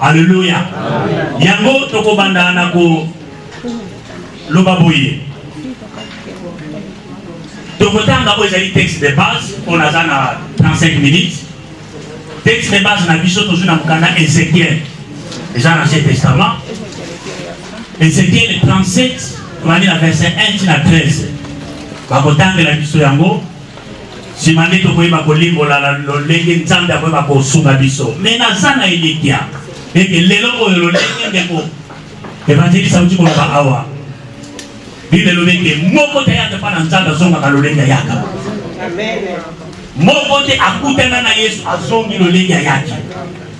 Alléluia. Yango toko banda na ko lobaboye. Toko tanga ko ezali texte de base, on a ça na 35 minutes. Texte de base na biso toujours na mukanda Ézéchiel. Déjà dans l'Ancien Testament. Ézéchiel 37, on va dire verset 1 à 13. Bakotanga la biso yango. Si mande toko yeba ko limbola la lolenge nzambe akoyeba ko sunga biso. Mais na zana ilikia. Et que les lobes le lenge évangéliste sauti ko ba awa. Bile lo beke moko te yaka pa na nzambe zonga ka lolenge yaka. Amen. Moko te akutana na Yesu azongi lolenge yaka.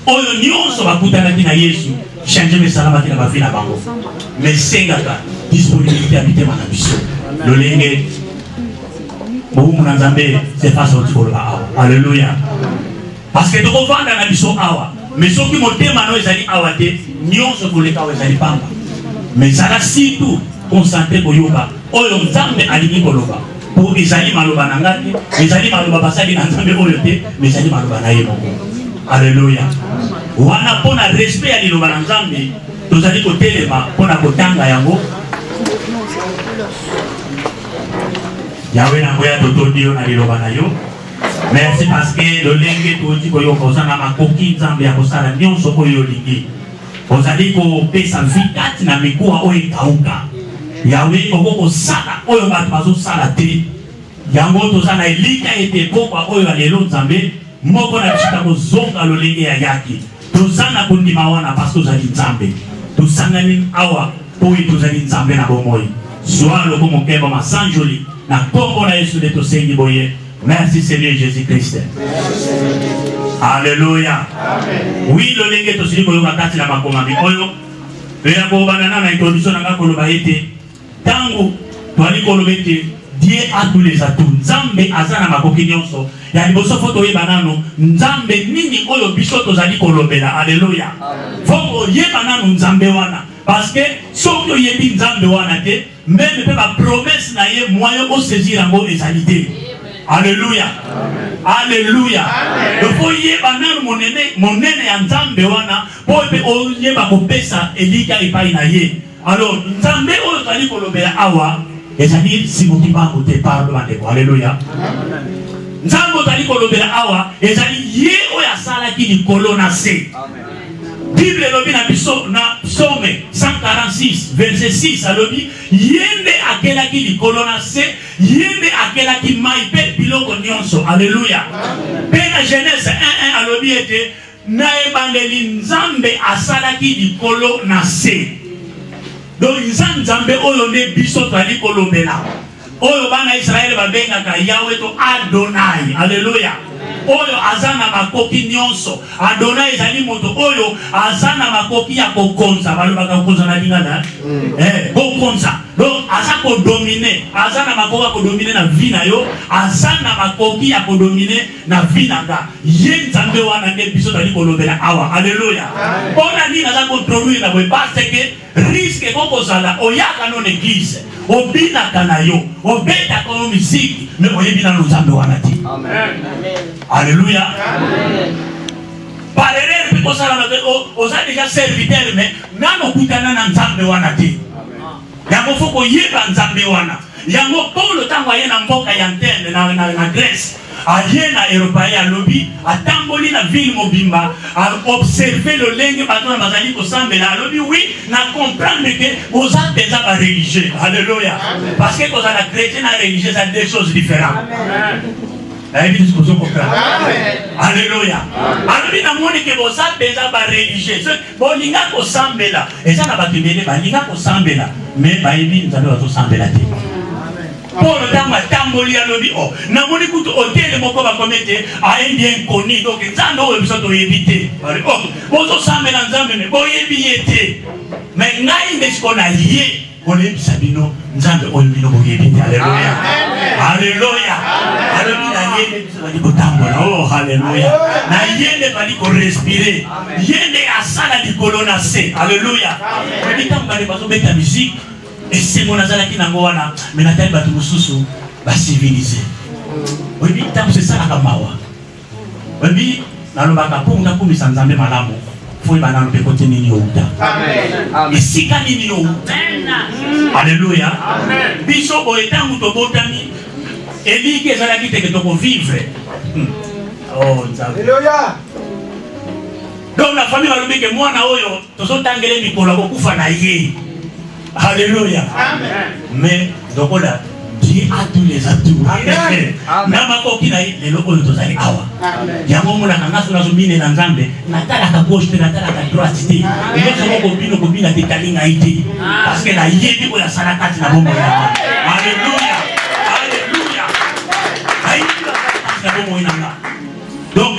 Oyo nyonso bakutana na Yesu changer mes salama na bafina bango. Mais sengaka disponibilité habiter na biso. Lolenge Boum na nzambe c'est pas sauti ko ba awa. Alléluia. Parce que toko vanda na biso awa. Mais ce qui m'a demandé, c'est d'avoir des nions sur les cas où ils pas. Mais ça a surtout concentré pour yoga. Oyo nzambe alimi koloba. Pour izali maloba nangati, izali maloba basali na nzambe oyote, mais izali maloba na yemo. Alléluia. Wana pona respect ali loba nzambe, tozali ko telema pona kotanga yango. Yawe na ngoya totodio na liloba na yo. Merci parce que le lingue tout dit que yo kozana makoki nzambe ya kosala nyonso koyo lingi. Ozali ko pesa vikati na mikuwa oyo kauka. Yawe okoko sala oyo bato bazo sala te. Yango tozana elika ete pokwa oyo alelo nzambe moko na chita ko zonga lo lingue ya yaki. Tozana kondima wana parce que ozali nzambe. Tozangani awa oyo tozali nzambe na bomoi. Soa lo komo keba masanjoli na kombo na Yesu de to sengi boye. Merci Seigneur Jésus-Christ. Alléluia. Amen. Oui, le lingue to sili ko yoka kati la makoma bikoyo. Bela ko banana na introduction na ko loba ete. Tango to ali ko lobete Dieu a tous les atouts. Nzambe azana makoki nyonso. Ya liboso foto ye banano nzambe nini oyo biso to zali ko lobela. Alléluia. Fongo ye banano nzambe wana. Parce que soki yebi nzambe wana te, même pe ba promesse na ye moyen o saisir ngo ezalité. Alléluia. Alléluia. Il faut y aller monene ya nzambe wana po pe oye ba kopesa elika epai na ye. Alors nzambe oyo tali kolobela awa ezali simoki ba kote parle bande. Alléluia. Nzambe tali kolobela awa ezali ye oyo asala ki likolo na se. Bible lobi na biso na Psaume 146 verset 6 alobi yende akela ki likolo na se yende akela ki mai pe biloko nyonso. Alléluia. Pe na Genèse 1:1 alobi ete na ebandeli nzambe asala ki likolo na se. Donc nzambe oyo ne biso tali kolobela oyo bana Israël babengaka Yahweh to Adonai. Alléluia. Oyo azana makoki nyonso. Adonai ezali moto oyo azana makoki ya kokonza. Balobaka kokonza na lingana. Kokonza. Donc aza ko dominer, azana makoki ya ko dominer na vie na yo, azana makoki ya ko dominer na vie na nga. Ye nzambe wana nde biso tali kolobela awa. Alléluia. Bona ni naza contrôler na boy parce que risque koko zala oyaka non église. Obina kana yo, obeta kono musique, mais oyebi na nzambe wana ti. Amen. Alléluia. Amen. Parler pe ko sala na oza déjà serviteur mais nano kutana na nzambe wana ti. Yango foko yeba nzambe wana. Yango Paulo tango ayena mboka ya Ntende na Grèce. Ayena Europe ya lobby, atamboli na ville mobimba, a observer le lingue patron bazali ko sambela lobby oui, na comprendre que vous êtes déjà pas religieux. Alléluia. Parce que vous êtes chrétien et religieux, c'est deux choses différentes. Amen. Alléluia. Alléluia. Na moni que vous êtes déjà pas religieux. Bon linga ko sambela, et ça na batibele ba linga ko sambela, mais ba yebi nzambe ba to sambela te. Pour le temps, tamboli à l'objet. Na moni kutu hôtel moko ba komete a un bien connu donc nzambe o biso to yebite. Oh, bozo sambela nzambe me bo yebite. Mais ngai ndesiko na ye, on yebisa bino nzambe o bino bo yebite. Alléluia. Alléluia. Alléluia yende biso ba ko tambola. Oh alléluia. Na yende ba ko respirer. Yende asala di kolona se. Alléluia. Quand on va bazo beta musique et c'est mon azala qui n'a pas mais na taille batu mususu va civiliser. Oui, c'est ça la kamawa. Oui, dans le bagapo, on a commis sans jamais malamu. Faut y aller de côté nini outa. Amen. Ici quand nini outa. Alléluia. Biso boeta muto botami. Eli que ça la quitte que tu vivre. Oh, alléluia. Donc la famille va lui dire que moi na oyo, to so tangele mikolo ko kufa na ye. Alléluia. Amen. Mais donc là Dieu a tous les atouts. Amen. Namako kina le loko to zali awa. Amen. Yango mona kanga so nazumine na nzambe, natala ka gauche, natala ka droite te. Et so ko bino te kalinga ite. Parce que la yebi ko ya sala kati na bombo ya. Alléluia. Alléluia. Aïe la bombo ina. Donc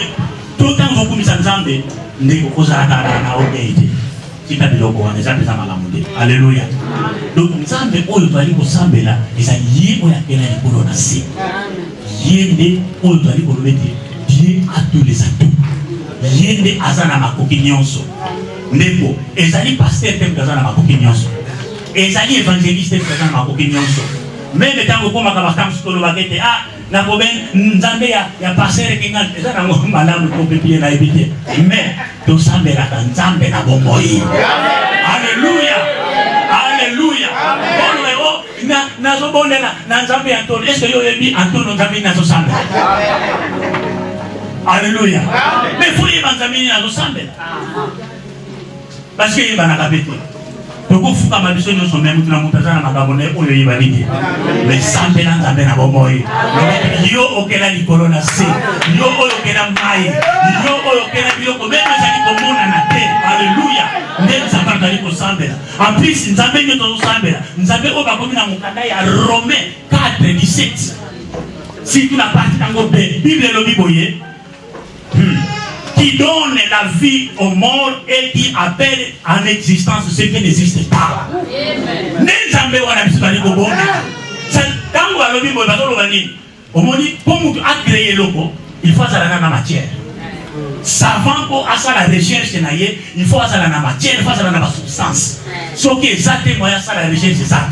tout le temps vous commisez nzambe, ndeko kozala na obeite. Tika biloko wana nzambe za malamude. Alléluia. Donc nzambe oyo twali kosambela eza ye oyo akela likolo na se. Ye nde oyo twali kolobete Dieu a tous les atouts. Ye nde aza na makoki nyonso. Ndeko ezali pasteur te aza na makoki nyonso. Ezali évangéliste te aza na makoki nyonso. Même tango koma ka bakamsu kolobakete na koben nzambe ya pasteur kinga eza na malamu ko pepie na ebite. Mais to sambela ka nzambe na bomoi. Alléluia. Alléluia. Bon na zo bonela na nzambe Antonio. Est-ce que yo yebi Antonio nzambe na zo sambela? Alléluia. Mais faut y nzambe na zo sambela. Parce que yeba na kapete. Toko fuka mabiso nyo so même tuna mutazana makabone oyo yeba niki. Mais sambela nzambe na bomoi. Yo okela likolo na se. Yo oyo okela mai. Yo oyo okela biloko même zali komona na te. Alléluia. En plus, nous avons na mukanda ya Romains 4:17. Si tu n'as pas dans la Bible qui donne la vie aux morts et qui appelle en existence ce qui n'existe pas. Il faut la matière. Savant pour faire la recherche, il faut faire la matière, il faut faire la substance. Ce qui est exactement moyen de faire la recherche, c'est ça.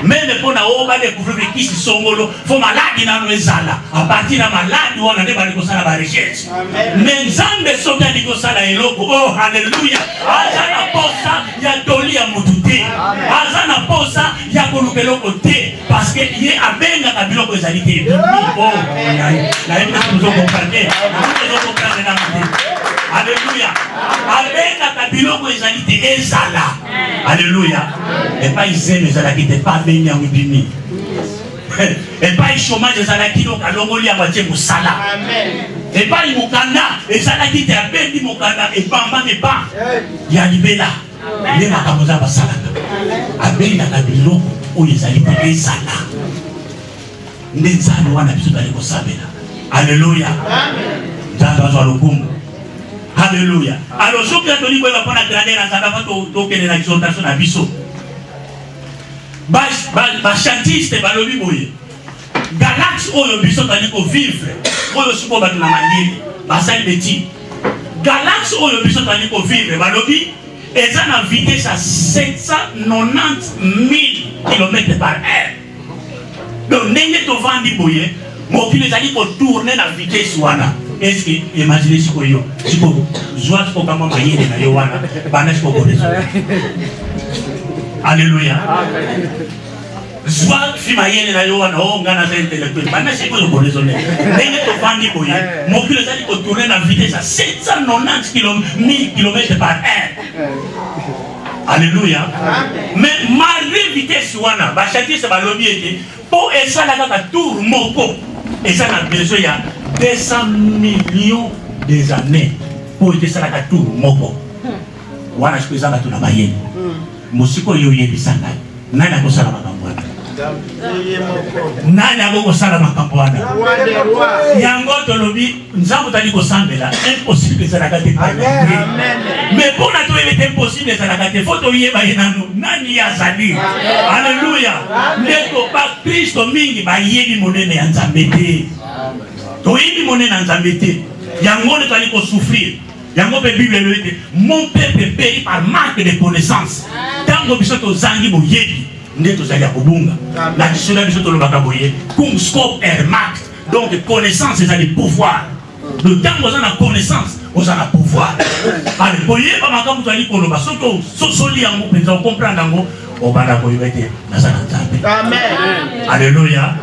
Même pour la découvrir qui sont songolo, faut maladie dans nos zala. À partir de la maladie, on a des balles pour la recherche. Mais Zambé sont à l'igosala et loco. Oh, alléluia. Azana posa, il y a doli à moutouté. Azana posa, il y a kolukelo côté. Parce que il y a ben à kabilo ko ezalité. Oh, la émission nous comprenez. Nous comprenez dans la tête. Alléluia. Avec la kabiloko ezalité ezala. Alléluia. Et pas ils ezala qui n'était pas béni en mibini. Et pas ils chômage ezala qui donc à l'ongoli à moitié moussala. Amen. Et pas ils mukanda ezala qui était à béni mukanda et bamba ne pas. Il y a libéla. Les makamoza basala. A béni la kabiloko où ezalité ezala. Nzalo wana biso bali ko sabela. Alléluia. Amen. Nzalo lokumu. Alléluia. Alors, ce que tu dis, il va prendre la grandeur dans sa femme, tu as l'exhortation à Bissot. Chantiste, Balobi Boye. Galaxie, où le Bissot a dit qu'on vive, où le support va de la manière, Bassal Betty. Galaxie, où le Bissot a dit qu'on vive, Balobi, et ça a une vitesse à 790 000 km par heure. Donc, n'est-ce pas vendu Boye, mon fils a dit qu'on tourne la vitesse wana. Est-ce que, imaginez si vous avez si vous jouez pour comment mailler les Yowana, Banesh pour vous. Alléluia. Joie, si mailler les Yowana, oh, Gana intellectuel, Banesh pour vous raisonner. N'est-ce pas vendu pour y mon fils a dit qu'on tourne la vitesse à 790 000 km par heure. Alléluia. Mais malgré vitesse wana, ba chati se ba lobi ete pour esa la ka tour moko. Et ça a besoin de 200 millions des années pour être ça la tour moko. Wana je présente à tout la bayenne. Musiko yo yebi sanga. Nana ko sala makambwana. Nana ko sala makambwana. Yango to lobi nzambo tali ko sambela impossible ça la gate. Mais pour la trouver est impossible ça la gate. Faut to yeba yenano nani yazali. Alléluia. Ndeko ba Kristo mingi ba yebi monene ya nzambe te. To yebi monene ya nzambe te. Yango ne tali ko souffrir. Yango pe Bible le dit mon peuple périt par manque de connaissances. Tango biso to zangi bo yebi. nde tozali ya kobunga na dictionnaire biso tolobaka boye cum scope ermact. Donc connaissance ezali pouvoir. Le temps oza na connaissance oza na pouvoir. Ale boyeba makambo tozali koloba soki sosoli yango mpenza okomprendre yango obanda koyeba ete naza na Nzambe. Amen. Alléluia.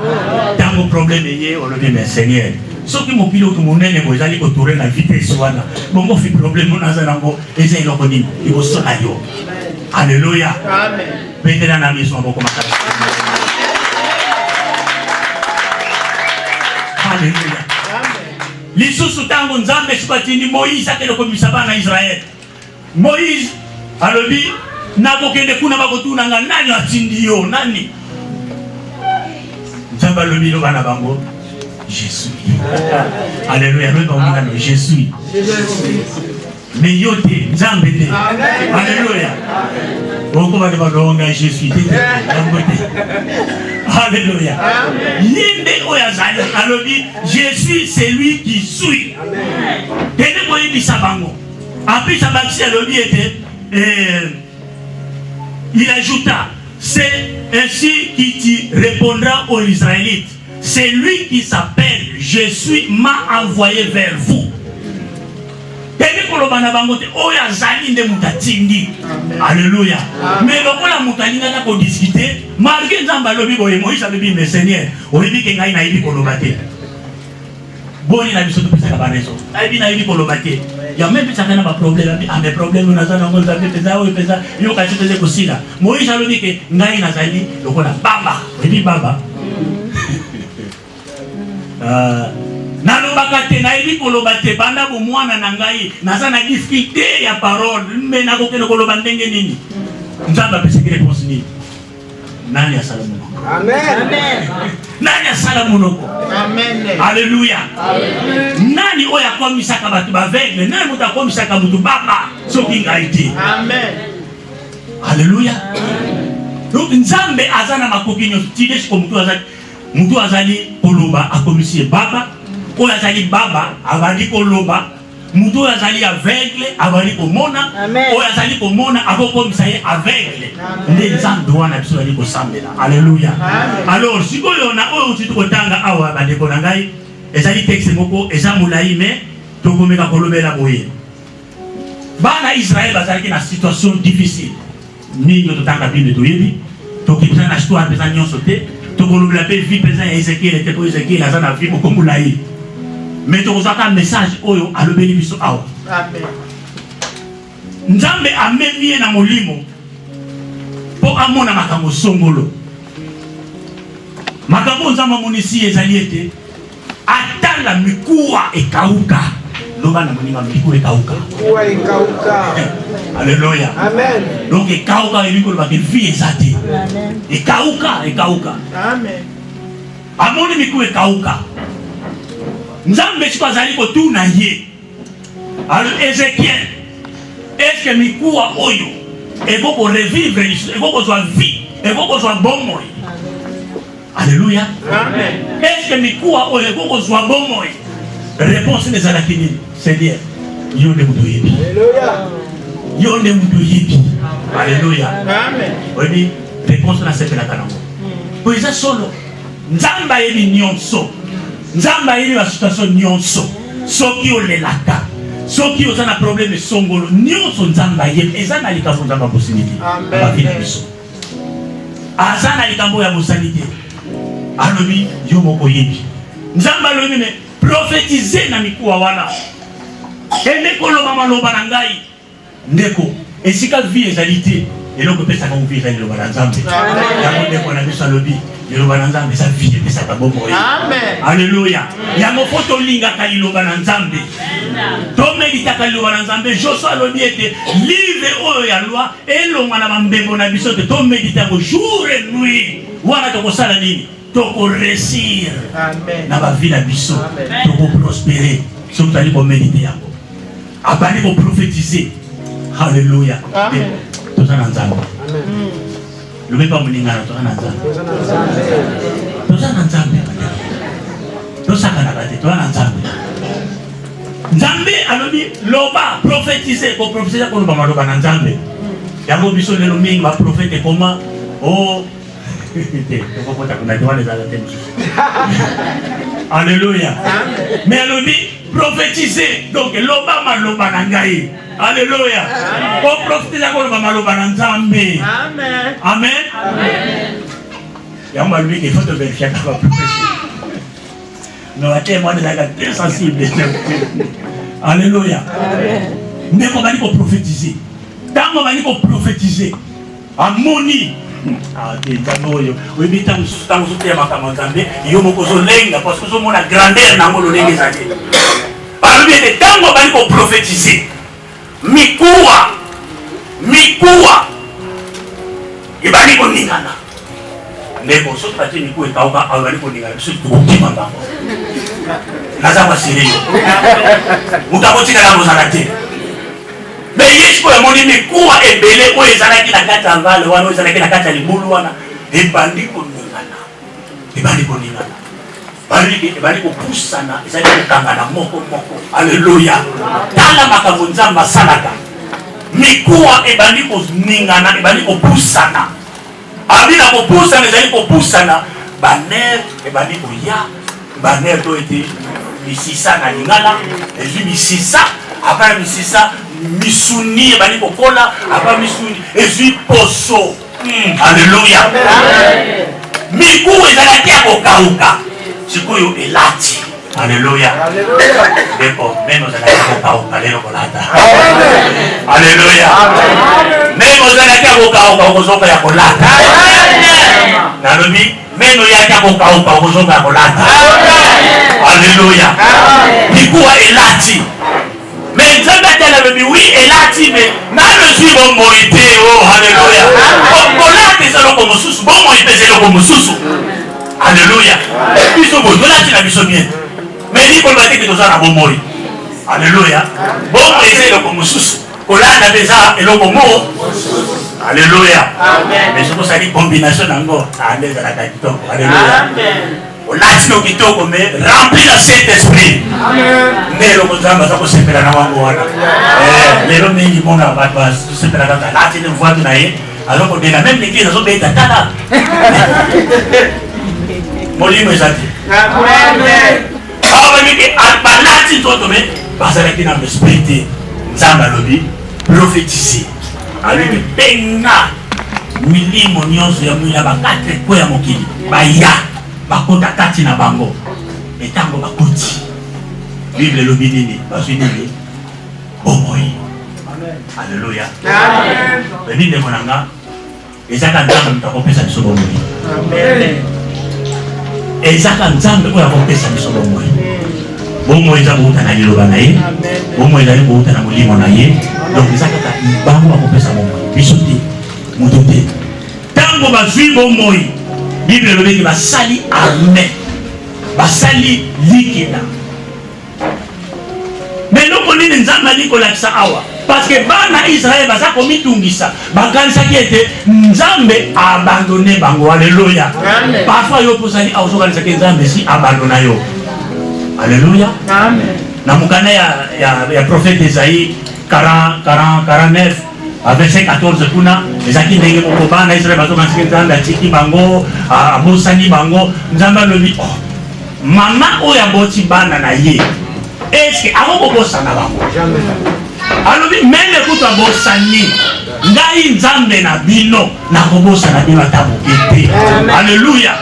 Tango problème eye olobi mais Seigneur soki mokili oyo monene boye ezali kotourne na vitesse wana bongo fi problème naza nango eza eloko nini ekosala yo. Alléluia. Amen. Betela na miso maboko makasi. Alléluia. Lisusu tango Nzambe sikatini Moïse akende komisa bana Israël. Moïse alobi nakokende kuna bakotuna nga nani atindi yo nani. Nzambe alobi lo bana bango je suis. Alléluia. Je suis. Mais yo te Nzambe te. Alléluia. Beaucoup va devoir je suis. Alléluia. Yende oyazali alobi je suis celui qui suis. Tene moyi bisabango. Après ça baxi alobi était il ajouta c'est ainsi qu'il répondra aux Israélites. C'est lui qui s'appelle je suis m'a envoyé vers vous. Alléluia. Mais lokola mutalinga na ko discuter, malgré Nzamba lobi boye Moïse alobi mais Seigneur, oyebi ke ngai na yebi kolobate. Boni na biso to pesa ka bareso. Aibi na yebi kolobate. Ya même pesa kana ba problème, mes problèmes na zana ngo Nzambe pesa o pesa, yo ka tete ko sila. Moïse alobi ke ngai na zali lokola baba. Oyebi baba. Nalobaka te nayebi koloba te banda bo mwana na ngai naza na difficulté ya parole mais nakokende koloba ndenge nini. Nzambe apesaki réponse nini? Nani asala monoko? Amen. Nani asala monoko? Amen. Alléluia. Nani oyo akomisaka bato baveugle? Nani moto akomisaka moto baba soki ngai te? Amen. Alléluia. Donc Nzambe aza na makoki nyonso tide siko mutu azali koloba akomisi baba. Oyo azali baba abandi koloba, mutu oyo azali aveugle abandi komona, oyo azali komona akokomisa ye aveugle. Nde Nzambe wana biso azali kosambela. Alléluia. Alors sikoyo na oyo tuti kotanga awa bandeko na ngai ezali texte moko eza molayi mais tokomeka kolobela boye. Bana Israël bazalaki na situation difficile. Mingi totanga Bible toyebi, tokipesa na histoire pesa nyonso te, tokolobela pe vie pesa ya Ezekiel te ko Ezekiel aza na vie moko molayi. Mais tu as un message oyo alobeli biso awa. Amen. Nzambe amemi na molimo po amona makambo songolo. Makambo Nzambe monisi ezali ete atala mikuwa ekauka. Loba na monima mikuwa ekauka. Mikuwa ekauka. Alléluia. Amen. Donc ekauka eliko loba ke vie ezate. Amen. Ekauka. Amen. Amoni mikuwa ekauka. Nzambe siko azali kotuna ye. Alors Ezekiel, est-ce que mikuwa oyo ekoko revivre, ekoko zwa vie, ekoko zwa bomoi? Alléluia. Amen. Est-ce que mikuwa oyo ekoko zwa bomoi? Réponse ezalaki nini? Seigneur, yo nde mutu yebi. Alléluia. Yo nde mutu yebi. Alléluia. Amen. Oui, réponse na sepelaka nango. Po eza solo. Nzambe yebi nyonso. Nzamba yini la situation nyonso soki olelaka soki ozana problème songolo nyonso Nzamba yini ezana likambo Nzamba possibilité bakina biso azana likambo ya bosanité alobi yo moko yebi Nzamba lobi me prophétiser na mikuwa wana ende koloba maloba na ngai ndeko esika vie ezalité eloko pesa ka vie ezali loba na Nzambe yango ndeko na biso alobi Yoruba Nzambe sa vie pesa ka bombo. Amen. Alléluia. Yango foto linga ka liloba na Nzambe. To medita ka liloba na Nzambe Joshua lobi ete livre oyo ya loi elonga na mbembo na biso te to medita ko jour et nuit. Wana to kosala nini? To ko réussir. Amen. Na ba vie na biso. To ko prospérer. So tali ko méditer yango. Abali ko prophétiser. Alléluia. Amen. To sana Nzambe. Amen. Le même pas moningana to ana Nzambe. To sana Nzambe. To saka na bate to ana Nzambe. Nzambe alobi loba prophétiser ko loba maloba na Nzambe. Yango biso lelo mingi ba prophète comment oh Alléluia. Mais elle dit prophétiser. Donc l'obama l'obanangaï. Alléluia. Pour prophétiser l'obama l'obananzambi. Amen. Amen. Il y a un lui qui faut te vérifier quand on va prophétiser. Mais à quel moment il est très sensible. Alléluia. Mais on va dire pour prophétiser. Quand on va dire pour prophétiser, amoni. Ah, oui, mais tant que vous êtes à Mazambe, il y a beaucoup de lenga parce que nous avons la grandeur dans le lenga. Par le biais de temps, on va dire pour prophétiser. Mikoua, il va dire qu'on y a. Mais bon, sauf que Mikoua est au bas, on va dire qu'on y a. Surtout au petit moment. Nazama Siri. Vous avez dit que vous avez dit. Mais il faut que mon ami Mikoua est belé, ou ils allaient la carte en val, ou ils allaient la carte à l'Iboulouana. Et bandit qu'on y a. Et bandit qu'on y a. Bandit qu'on pousse sana, ils allaient le kangana moko. Alléluia. Tala makavunzamba salaka. Mikoua et bandit qu'on ningana, et bandit qu'on pousse sana. Abina qu'on pousse sana, ils allaient qu'on pousse sana. Baner, et bandit qu'on y a. Baner doit être misisa na lingala, et je misisa, après misisa, misuni, et bandit qu'on cola, après misuni, et je poso. Alléluia. Mikou et zalaki à kokauka. C'est quoi est lati. Alléluia. D'accord, même aux zalaki à kokauka, les rokolata. Alléluia. Même aux zalaki à kokauka, okozoka ya kolata. Nalobi, même aux zalaki à kokauka, okozoka ya kolata. Alléluia. Mikou est lati. Mais Nzambe avait dit oui, et là, mais dans le suivre bon moïté, oh, alléluia. Bon, là, c'est le comme sous, bon moïté, c'est le comme sous. Alléluia. Puis, ce bon, là, tu l'as vu bien. Mais il faut dire que tu as un bon moïté. Alléluia. Bon moïté, c'est le comme sous. Là, tu as déjà le comme alléluia. Mais je pense à une combinaison encore. Alléluia. Latino kitoko me rempli la Saint-Esprit. Nero kuzamba zako sepela na wangu wana. Lero mingi mona batwa sepela kata latino mvuatu na ye. Aloko dena même l'église azo beta tala. Molimo ezati. Amen. Awa miki albalati toto me basala kina m'esprit nzamba lobi prophétiser. Avec benga milimo nyonso ya muya bakate ko ya mokili. Baya bakota kati na bango etango bakoti Bible lobi nini bazwi nini bomoi. Alléluia. Amen. Bébé de monanga ezaka nzambe mutakopesa biso bomoi. Amen. Ezaka nzambe oyo akopesa biso bomoi. Bomoi eza kouta na liloba na ye, bomoi ezali kouta na molimo na ye. Donc ezaka bango akopesa bomoi biso te moto te. Tango bazwi bomoi Bible le dit basali armée, basali likida. Mais nous connaissons nzamba likola kisa awa parce que bana Israël basa komitungisa bakanisa qui était nzambe abandonné bango. Alléluia. Parfois yo posani awo kanisa ke nzambe si abandonna yo. Alléluia. Amen. Na mukana ya prophète Isaïe 49 verset 14 kuna ezaki ndenge moko bana Israël bazokanisa nzambe atiki bango abosani bango nzambe alobi oh mama oyo aboti bana na ye eske akokobosana bango alobi meme kutu abosani ngai nzambe na bino nakobosana bino ata moke te. Alléluia.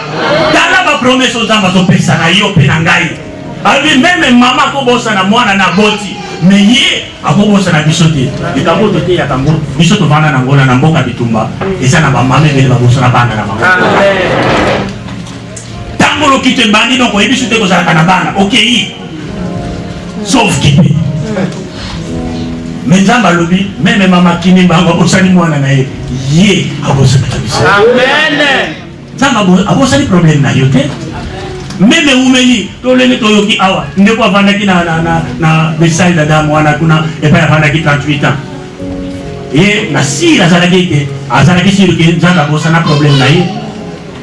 Tala bapromese nzambe azopesa na yo mpe na ngai alobi meme mama akobosana mwana na boti mais ye akobosana biso te likambo to te ya kambo biso tovanda na ngona na mboka bitumba eza na bamame bele babosana bana na bango. Tango lokite mbandi donc oyebi te kozalaka na bana okei sauf kipe mais nzambe alobi meme mama kini bango abosani mwana na ye ye abosana biso. Amen. Nzambe abosani problème na yo te. Meme umeni tolenge toyoki awa ndeko avandaki na besai dada mwana kuna epa avandaki 38 ans et na si azalaki te azalaki sur que nzambe abosana problème na ye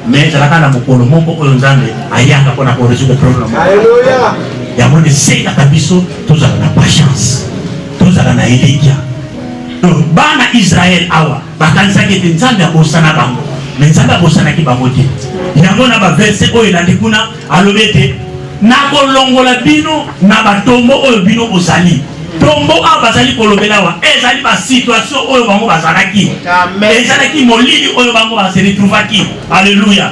mais ezalaka na mokolo moko oyo nzambe ayaka mpona koresoudre problème. Alléluia. Yango esengaka biso tozala na patience tozala na elikia. Donc bana Israël awa bakanisaki ete nzambe abosana bango mais nzambe abosanaki bango te. Yango na ba verset oyo elandi kuna alobi ete nakolongola bino na batombo oyo bino bozali. Tombo a bazali kolobela wa ezali ba situation oyo bango bazalaki. Ezalaki molili oyo bango ba se retrouvaki. Alléluia.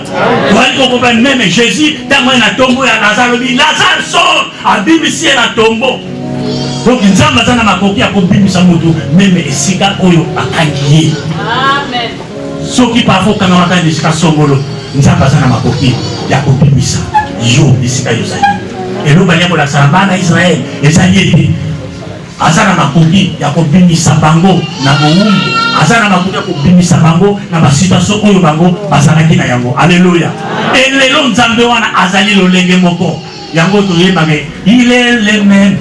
Wali ko comprendre même Jésus tango na tombo ya Lazare bi Lazare sort abimisi na tombo. Donc nzamba zana makoki akobimisa mutu même esika oyo akangi. Amen. Soki parfois kana wakandi esika songolo nzamba zana makoki ya kobimisa yo esika yo zali. Elo banya ko la sambana Israël ezali ete azana makoki ya kobimisa bango na boumbu, azana makoki ya kobimisa bango na ba situation oyo bango bazalaki na yango. Alléluia. Elelo nzambe wana azali lolenge moko. Yango toyebake il est le même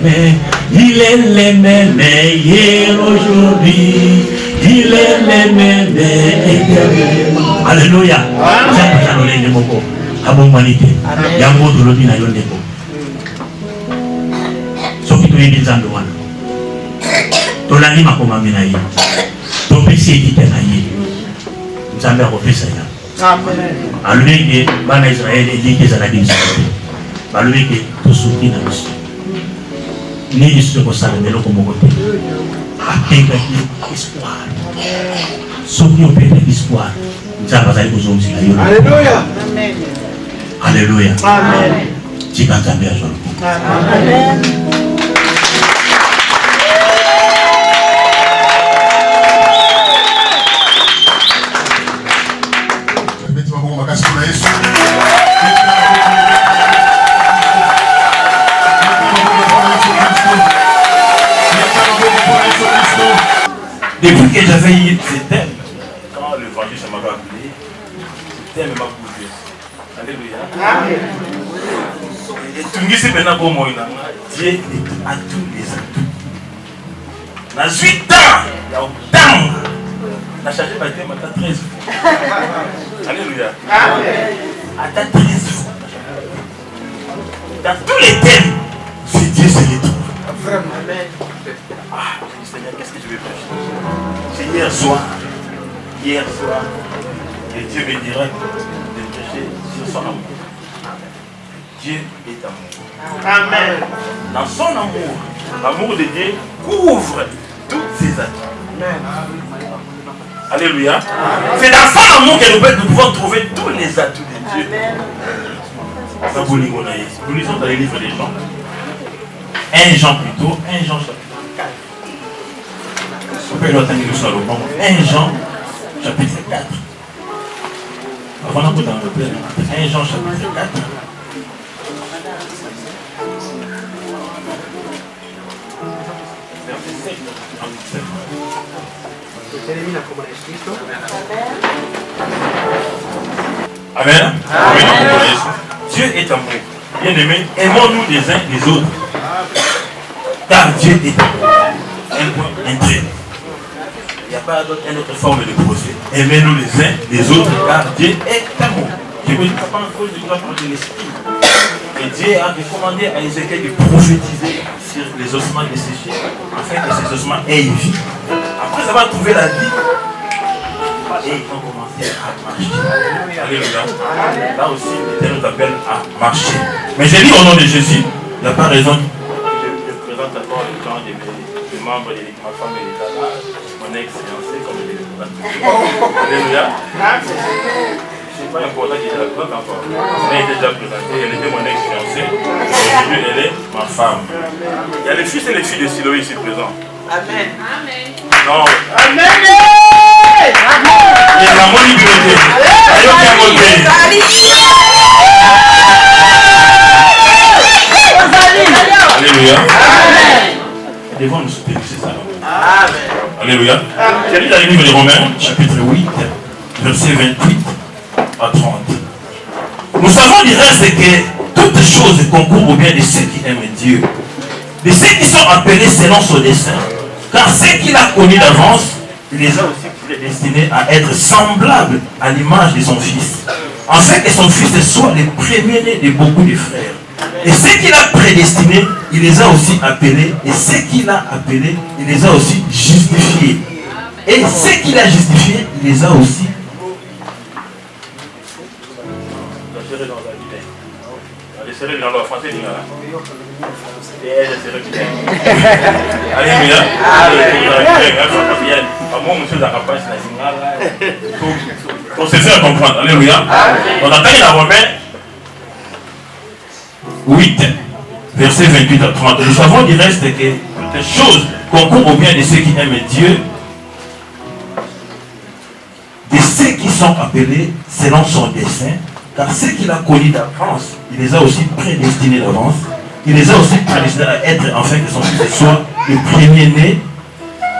hier aujourd'hui, il est le même éternellement. Alléluia. Nzambe azali lolenge moko. Abonganite. Yango tolobi na yo ndeko. Soki toyebi nzambe wana tolandi makomami na ye topesi ekite na ye nzambe akopesa ya alobi eke bana Israele eliki ezalaki lisusu te balobi eke tosuki na biso nini lisusu ekosala eloko moko te apengaki espoir soki opengaki espoir nzambe azali kozongisela yo. Alléluia. Tika nzambe azwa lokumu. Depuis que j'avais eu ce thème, quand le vendredi ça m'avait appelé, ce thème m'a bougé. Alléluia. Et tout le monde maintenant pour moi, Dieu est à tous les atouts. Dans 8 ans, il y a autant. On a changé ma thème à 13 fois. Alléluia. À 13 fois. Dans tous les thèmes, c'est Dieu se retrouve. Ah, Seigneur, qu'est-ce que je vais prêcher? C'est hier soir, et Dieu me dira de prêcher sur son amour. Dieu est amour. Amen. Dans son amour, l'amour de Dieu couvre toutes ses atouts. Alléluia. C'est dans son amour que nous pouvons trouver tous les atouts de Dieu. Nous lisons dans les livres des Jean. 1 Jean plutôt, 1 Jean chapitre 4. 1 Jean chapitre 4. Avant d'entrer dans le plein, 1 Jean chapitre 4. Verset 7 à 17. Amen. Amen. Dieu est amour. Bien-aimés, aimons-nous les uns les autres. Car Dieu est amour. Un point, un trait. Il n'y a pas une autre forme de procès. Aimez-nous les uns les autres, car Dieu est amour. Je ne dis pas en cause de l'esprit. Et Dieu a recommandé à Ézéchiel de prophétiser sur les ossements desséchés, afin que ces ossements aient vie. Après avoir trouvé la vie, et ils ont commencé à marcher. Alléluia. Là aussi, l'Éternel nous appelle à marcher. Mais j'ai dit au nom de Jésus, il n'y a pas raison. Je présente encore le temps des membres de ma femme et l'état là, mon ex-fiancé, comme je l'ai dit. Alléluia. C'est pas important qu'il la présente encore. Elle est déjà présentée, elle était mon ex-fiancée. Aujourd'hui, elle est ma femme. Il y a les fils et les filles de Siloé ici présents. Amen. Amen. Non. Amen. Il y a la bonne liberté. Alléluia. Devant nous soutenir, c'est ça. Amen. Alléluia. J'ai lu dans le livre des Romains, chapitre 8, verset 28 à 30. Nous savons du reste que toutes choses concourent au bien de ceux qui aiment Dieu, de ceux qui sont appelés selon son dessein. Car ceux qu'il a connus d'avance, il les a aussi prédestinés à être semblables à l'image de son Fils, afin que son Fils soit le premier-né de beaucoup de frères. Et ceux qu'il a prédestinés, il les a aussi appelés. Et ceux qu'il a appelés, il les a aussi justifiés. Et ceux qu'il a justifiés, il les a aussi serrer dans la vie. Les serrer dans le français, il y a. Et les serrer bien. Alléluia. Moi, monsieur Zakapach, on se fait comprendre. Alléluia. On attend la Romain 8, verset 28 à 30. Nous savons du reste que toutes les choses concourent au bien de ceux qui aiment Dieu, de ceux qui sont appelés selon son dessein, car ceux qu'il a connus d'avance, il les a aussi prédestinés d'avance. Il les a aussi prédestinés à être, afin que son fils soit le premier-né,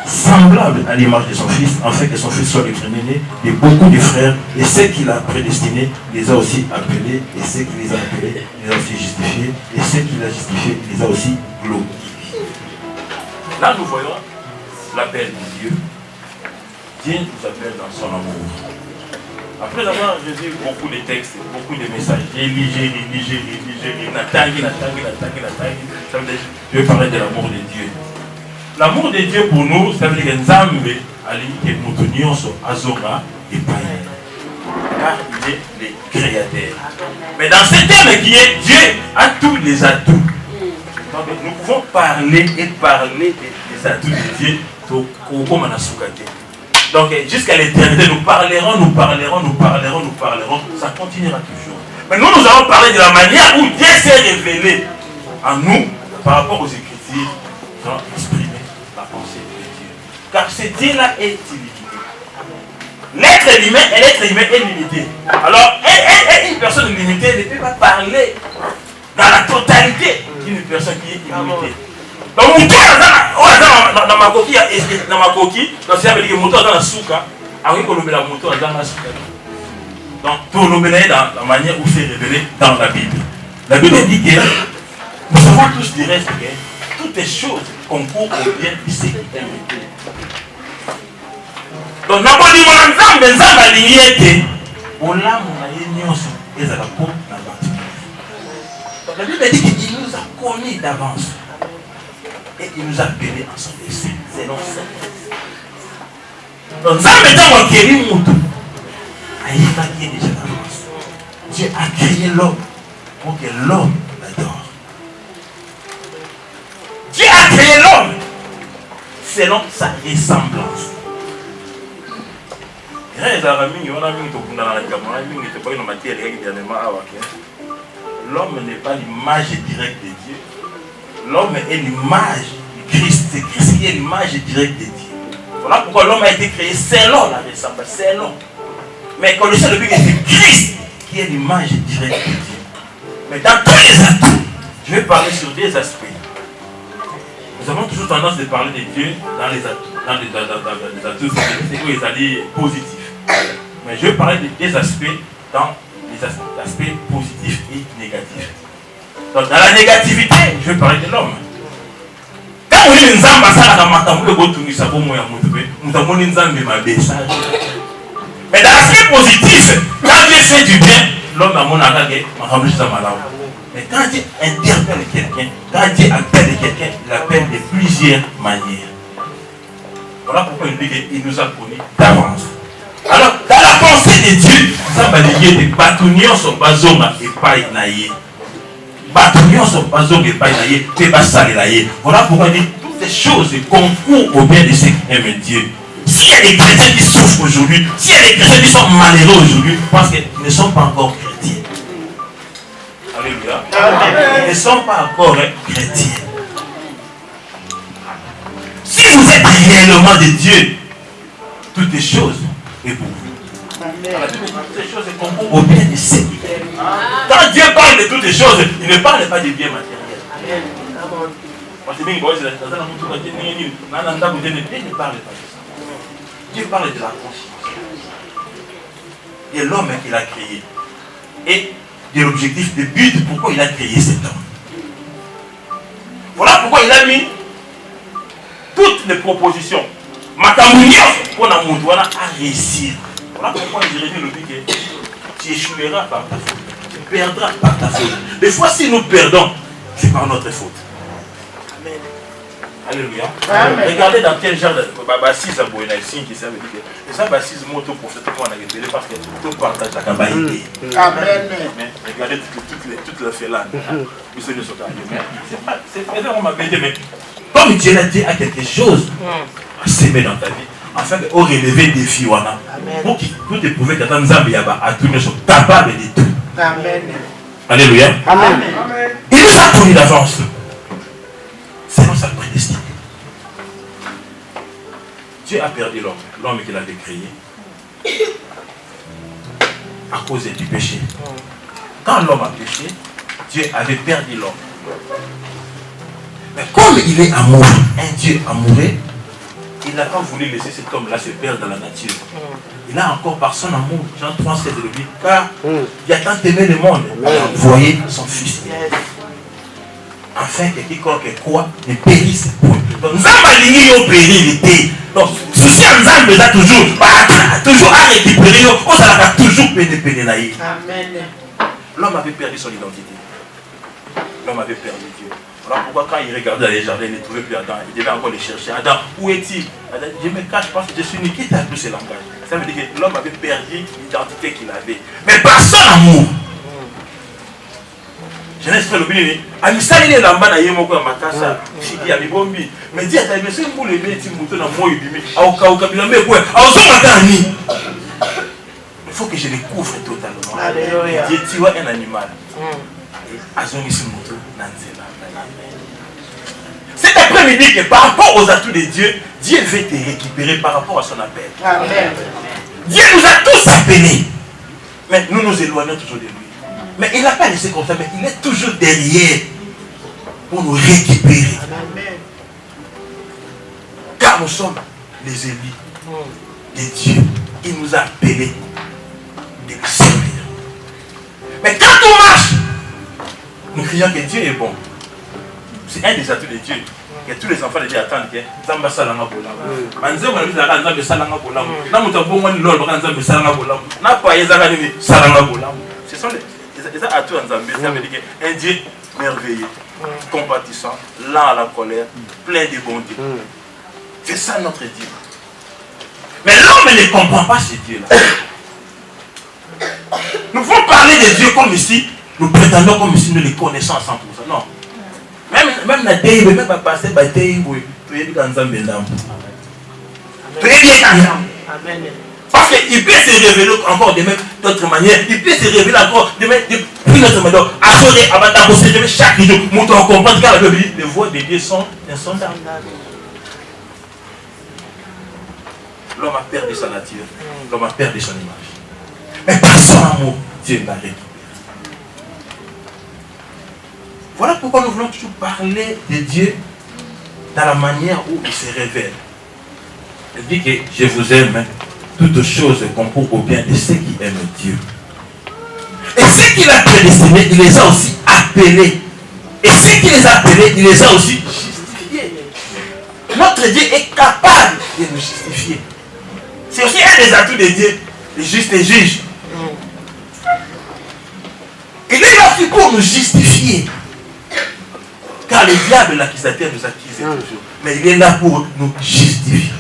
semblable à l'image de son fils, afin que son fils soit le premier-né de beaucoup de frères. Et ceux qu'il a prédestinés, il les a aussi appelés. Et ceux qui les a appelés, il les a aussi justifiés. Et ceux qu'il a justifiés, il les a aussi glorifiés. Là, nous voyons l'appel de Dieu. Dieu nous appelle dans son amour. Après avoir reçu beaucoup de textes, beaucoup de messages, je vais parler de l'amour de Dieu. L'amour de Dieu pour nous, ça veut dire que Nzambe Ali et Moutonionso Azora et Païen. Car il est le créateur. Mais dans ce terme qui est Dieu a tous les atouts. Donc nous pouvons parler et parler des atouts de Dieu comme on a soukaté. Donc jusqu'à l'éternité, nous parlerons, ça continuera toujours. Mais nous allons parler de la manière où Dieu s'est révélé à nous par rapport aux Écritures, pour exprimer la pensée de Dieu. Car ce Dieu-là est illimité. L'être humain est limité. Alors, une personne limitée ne peut pas parler dans la totalité d'une personne qui est illimitée. Donc, dans ma coquille, donc c'est avec le moteur dans la souka, avec le moteur dans la souka. Donc, tout le monde est dans la manière où c'est révélé dans la Bible. La Bible dit que nous savons tous du reste que toutes les choses concourent au bien de ceux qui aiment Dieu. Donc, n'a pas dit mon ensemble, mais ça va l'ignorer. On l'a mon union, et ça va pour la bâtiment. Donc, la Bible dit qu'il nous a connus d'avance. Et il nous a appelés en son dessein. C'est non ça. Donc, ça me dit qu'il y a déjà d'avance. Dieu a créé l'homme pour que l'homme l'adore. Dieu a créé l'homme selon sa ressemblance. L'homme n'est pas l'image directe de Dieu. L'homme est l'image de Christ. C'est Christ qui est l'image directe de Dieu. Voilà pourquoi l'homme a été créé selon la ressemblance, selon. Mais quand le seul but, c'est Christ qui est l'image directe de Dieu. Mais dans tous les atouts, je vais parler sur des aspects. Nous avons toujours tendance de parler de Dieu dans les atouts. Dans les atouts, c'est où ils allaient positifs. Mais je vais parler des aspects dans les aspects positifs et négatifs. Donc, dans la négativité, je vais parler de l'homme. Quand vous dites Nzamba, ça n'a pas de mais dans l'aspect positif, quand Dieu fait du bien, l'homme a mon attaque, mais quand Dieu interpelle quelqu'un, quand Dieu appelle quelqu'un, il appelle de plusieurs manières. Voilà pourquoi il dit qu'il nous a connus d'avance. Alors, dans la pensée de Dieu, ça va dire que Batunion sont bazonga et pas naïe. Batunion sont bazonga et pas naïe, et pas salé. Voilà pourquoi il dit toutes ces choses concourent au bien de ceux qui aiment Dieu. S'il y a des chrétiens qui souffrent aujourd'hui, s'il y a des chrétiens qui sont malheureux aujourd'hui, parce qu'ils ne sont pas encore chrétiens. Alléluia. Ils ne sont pas encore chrétiens. Si vous êtes réellement de Dieu, toutes les choses est pour vous. Toutes les choses concourent au bien de ceux qui aiment. Quand Dieu parle de toutes les choses, il ne parle pas des biens matériels. Dieu ne parle pas de ça. Dieu parle de la conscience. Et l'homme qu'il a créé. Et de l'objectif, de but, pourquoi il a créé cet homme. Voilà pourquoi il a mis toutes les propositions. Matamounios pour la moudouana à réussir. Voilà pourquoi Jérémie nous dit que tu échoueras par ta faute. Tu perdras par ta faute. Des fois, si nous perdons, c'est par notre faute. Alléluia. Regardez dans quel genre de bassise à Boéna, qui ça veut dire que ça bassise moto pour faire tout le monde a révélé parce que tout partage la campagne. Amen. Regardez toute la félane. C'est pas on m'a dit, mais comme Dieu l'a dit à quelque chose à s'aimer dans ta vie, afin de relever des défis pour te prouver que dans Zambie à tout nous sommes capables de tout. Amen. Alléluia. Amen. Il nous a connu d'avance. C'est dans sa prédestinée. Dieu a perdu l'homme qu'il avait créé à cause du péché. Quand l'homme a péché, Dieu avait perdu l'homme. Mais comme il est amoureux, un Dieu amoureux, il n'a pas voulu laisser cet homme-là se perdre dans la nature. Il a encore par son amour, Jean 3, 7 le dit, car il a tant aimé le monde, il a envoyé son fils. Afin que quiconque croit ne périsse point. Donc nous avons périr. Donc souci en Zambie là toujours à récupérer, on a toujours pénétré. Amen. L'homme avait perdu son identité. L'homme avait perdu Dieu. Voilà pourquoi quand il regardait dans les jardins, il ne trouvait plus Adam. Il devait encore les chercher. Adam, où est-il? Adam, je me cache parce que je suis né. Qui t'a appris ce langage? Ça veut dire que l'homme avait perdu l'identité qu'il avait. Mais par son amour. Genèse 3 le béni. Amisali les lambana yemoko ya makasa. Chiki ya bibombi. Mais dis à ta monsieur pour le mettre mouton dans moi yubimi. Au kabila me quoi? Au son matani. Il faut que je le couvre totalement. Alléluia. Dieu tu vois un animal. Azongi ce mouton nanzela. Cet après-midi que par rapport aux atouts de Dieu, Dieu veut te récupérer par rapport à son appel. Amen. Dieu nous a tous appelés. Mais nous nous éloignons toujours de lui. Mais il n'a pas laissé comme ça, mais il est toujours derrière pour nous récupérer. Amen. Car nous sommes les élus de Dieu. Il nous a appelés de le servir. Mais quand on marche, nous crions que Dieu est bon. C'est un des atouts de Dieu. Que tous les enfants de Dieu attendent que Zamba Salanga Bolam. Manzé, on a vu la Zamba Salanga Bolam. N'a pas bon one lord, Zamba Salanga Bolam. N'a pas Yazanga Salanga Bolam. Ce sont les atouts en Zambie. Ça veut dire qu'un Dieu merveilleux, compatissant, lent à la colère, plein de bonté. C'est ça notre Dieu. Mais l'homme ne comprend pas ce Dieu-là. Nous pouvons parler de Dieu comme ici, nous prétendons comme si nous les connaissons à 100%. Non. Même la déi, même pas passer par déi, tu es dans un bénin. Tu es bien dans un. Parce qu'il peut se révéler encore de même d'autres manières. Il peut se révéler encore de même plus d'autres manières. Assurer, avant d'abosser chaque jour, nous devons comprendre car la Bible dit les voix de Dieu sont insondables. L'homme a perdu sa nature. L'homme a perdu son image. Mais par son amour, Dieu l'a récupéré. Voilà pourquoi nous voulons toujours parler de Dieu dans la manière où il se révèle. Il dit que je vous aime, toutes choses concourent au bien de ceux qui aiment Dieu. Et ceux qui l'ont prédestiné, il les a aussi appelés. Et ceux qui les a appelés, il les a aussi justifiés. Notre Dieu est capable de nous justifier. C'est aussi un des atouts de Dieu, le juste et juge. Il est là aussi pour nous justifier. Car le diable, l'accusateur, nous accuse toujours. Mais il est là pour nous justifier.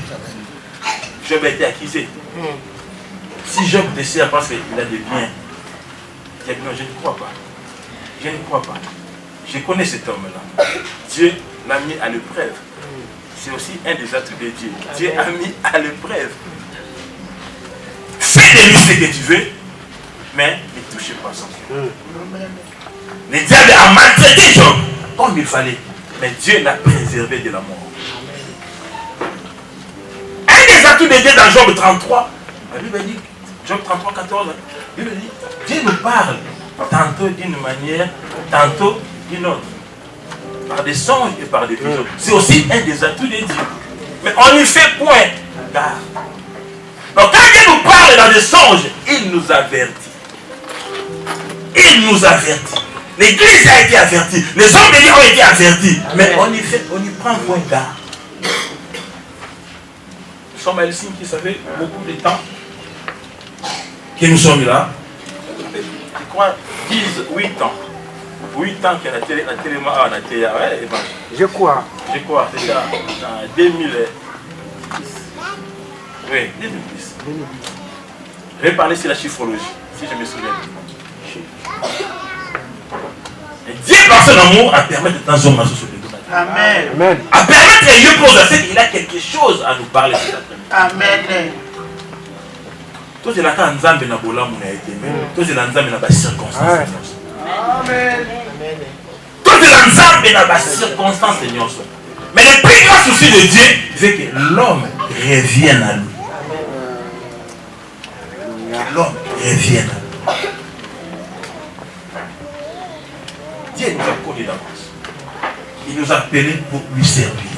Job a été accusé. Si Job décide parce qu'il a des biens, il dit non, je ne crois pas. Je ne crois pas. Je connais cet homme-là. Dieu l'a mis à l'épreuve. C'est aussi un des atouts de Dieu. Dieu a mis à l'épreuve. Fais de lui ce que tu veux, mais ne touchez pas son cœur. Le diable a maltraité Job comme il fallait, mais Dieu l'a préservé de la mort. Un des atouts de Dieu dans Job 33, la Bible dit, Job 33, 14, la Bible dit, Dieu nous parle tantôt d'une manière, tantôt d'une autre, par des songes et par des visions. C'est aussi un des atouts de Dieu. Mais on n'y fait point garde. Donc quand Dieu nous parle dans des songes, il nous avertit. Il nous avertit. L'église a été avertie. Les hommes de Dieu ont été avertis. Mais on y prend point garde. Nous sommes à Helsinki, ça fait beaucoup de temps que nous sommes là. Je crois 8 ans. 8 ans qu'il y a la télé, Je crois. Je crois, c'est ça, en 2010. Oui, 2010. Je vais parler sur la chiffrologie, si je me souviens. Et Dieu, par son amour, a permis de temps en temps sur les domaines. Amen. A permis que Dieu pose à qu'il a quelque chose à nous parler cet après-midi. Amen. Toi, c'est la cas Nzambe na bola mon a été. Toi, c'est la Nzambe na bas circonstances. Amen. Toi, c'est la Nzambe na bas circonstances. Mais le plus grand souci de Dieu, c'est que l'homme revienne à lui. Que l'homme revienne à lui. Dieu nous a connus d'avance. Il nous a appelés pour lui servir.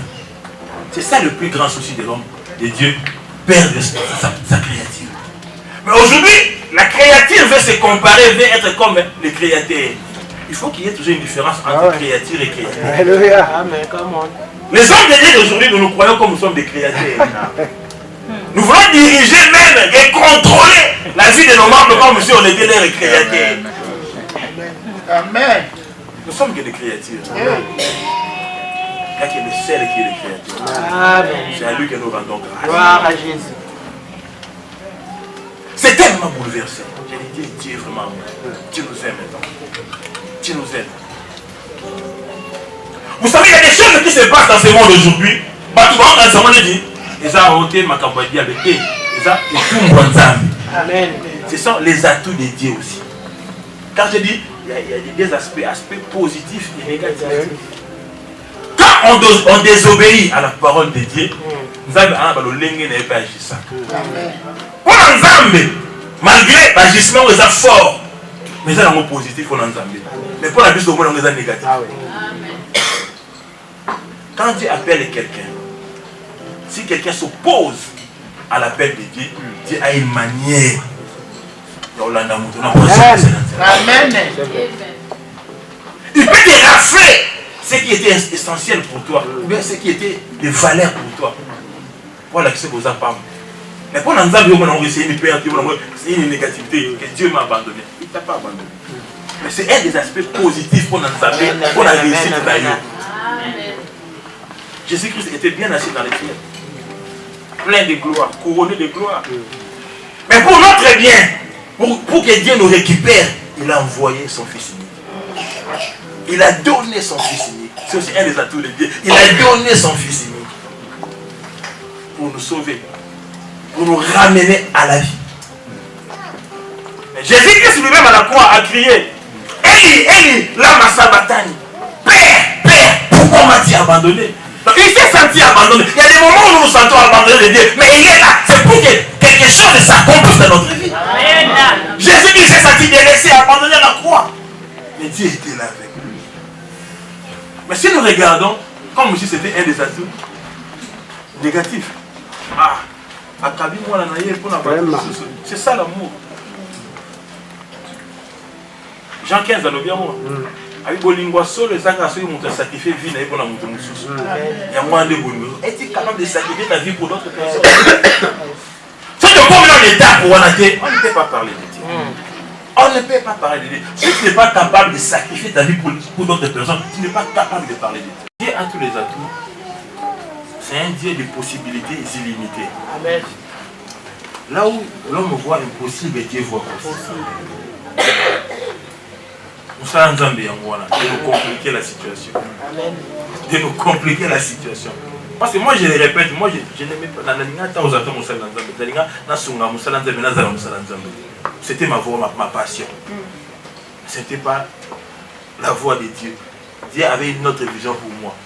C'est ça le plus grand souci de l'homme, de Dieu, perdre sa créature. Mais aujourd'hui, la créature veut se comparer, veut être comme le créateur. Il faut qu'il y ait toujours une différence entre créature et créateur. Alléluia. Amen. Come on. Les hommes de Dieu d'aujourd'hui, nous nous croyons comme nous sommes des créateurs. Nous voulons diriger même et contrôler la vie de nos membres comme si on était leurs créateurs. Amen. Nous sommes que des créatures. Il n'y a que le seul qui est le créateur. Amen. C'est à lui que nous rendons grâce. Gloire à Jésus. C'est tellement bouleversé. J'ai dit, Dieu est vraiment amoureux. Dieu nous aime maintenant. Dieu nous aime. Vous savez, il y a des choses qui se passent dans ce monde aujourd'hui. Ce sont les atouts de Dieu aussi. Car je dis, il y a des aspects positifs et négatifs. Quand on désobéit à la parole de Dieu, nous avons pas agi ça. Pour Nzambe, malgré l'agissement, ils sont forts. Mais ils sont positifs pour Nzambe. Mais pour la vie, ils sont négatifs. Quand Dieu appelle quelqu'un, si quelqu'un s'oppose à l'appel de Dieu, Dieu a une manière. Amen. Il peut te rafler ce qui était essentiel pour toi, ou bien ce qui était de valeur pour toi. Voilà ce que vous avez pas. Mais pour Nzambe, c'est une négativité que Dieu m'a abandonné. Il ne t'a pas abandonné. Mais c'est un des aspects positifs pour Nzambe, pour la réussite d'ailleurs. Jésus-Christ était bien assis dans les cieux, plein de gloire, couronné de gloire. Mais pour notre bien, pour que Dieu nous récupère, il a envoyé son Fils unique. Il a donné son Fils unique. C'est aussi un des atouts de Dieu. Il a donné son Fils unique pour nous sauver, pour nous ramener à la vie. Mais Jésus-Christ lui-même à la croix a crié, Eli, Eli, lama sabachthani. Père, pourquoi m'as-tu abandonné? Donc il s'est senti abandonné. Il y a des moments où nous nous sentons abandonnés de Dieu, mais il est là. C'est pour que quelque chose s'accomplisse dans notre vie. Jésus-Christ s'est senti délaissé, abandonné à la croix. Mais Dieu était là avec lui. Mais si nous regardons, comme si c'était un des atouts négatifs. C'est ça l'amour. Jean 15 a bien moi. Avec Bolingwa solo, les gens qui ont sacrifié vie pour la moto. Il y a moins de boulot. Es-tu capable de sacrifier ta vie pour d'autres personnes? Si tu comme dans l'état pour on ne peut pas parler de Dieu. On ne peut pas parler de Dieu. Si tu n'es pas capable de sacrifier ta vie pour d'autres personnes, tu n'es pas capable de parler de Dieu. Dieu a tous les atouts. C'est un Dieu de possibilités illimitées. Amen. Là où l'homme voit impossible, Dieu voit possible. Nous sommes en Zambie, de nous compliquer la situation. Amen. De nous compliquer la situation. Parce que moi je le répète, moi je n'aimais pas. C'était ma voix, ma passion. Ce n'était pas la voix de Dieu. Dieu avait une autre vision pour moi.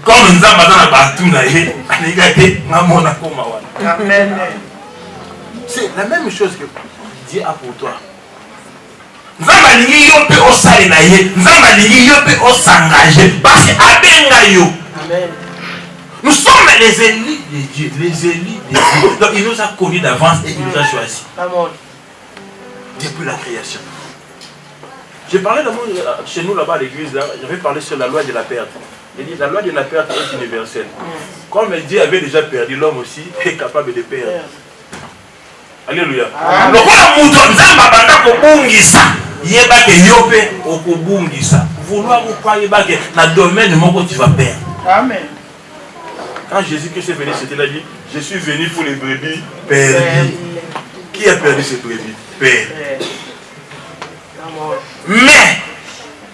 Comme nous Amen. C'est la même chose que Dieu a pour toi. Nous sommes les élus de Dieu. Les élus de Dieu. Donc il nous a connus d'avance et il nous a choisis. Depuis la création. J'ai parlé chez nous là-bas à l'église, j'avais parlé sur la loi de la perte. Il dit la loi de la perte est universelle. Comme Dieu avait déjà perdu, l'homme aussi est capable de perdre. Alléluia. Le quoi mouton nzamba banda kobungisa. Yeba ke yope okobungisa. Vouloir ou pas yeba ke na domaine moko tu vas perdre. Amen. Quand Jésus-Christ est venu, c'était là dit, je suis venu pour les brebis perdues. Qui a perdu ces brebis? Père. Mais,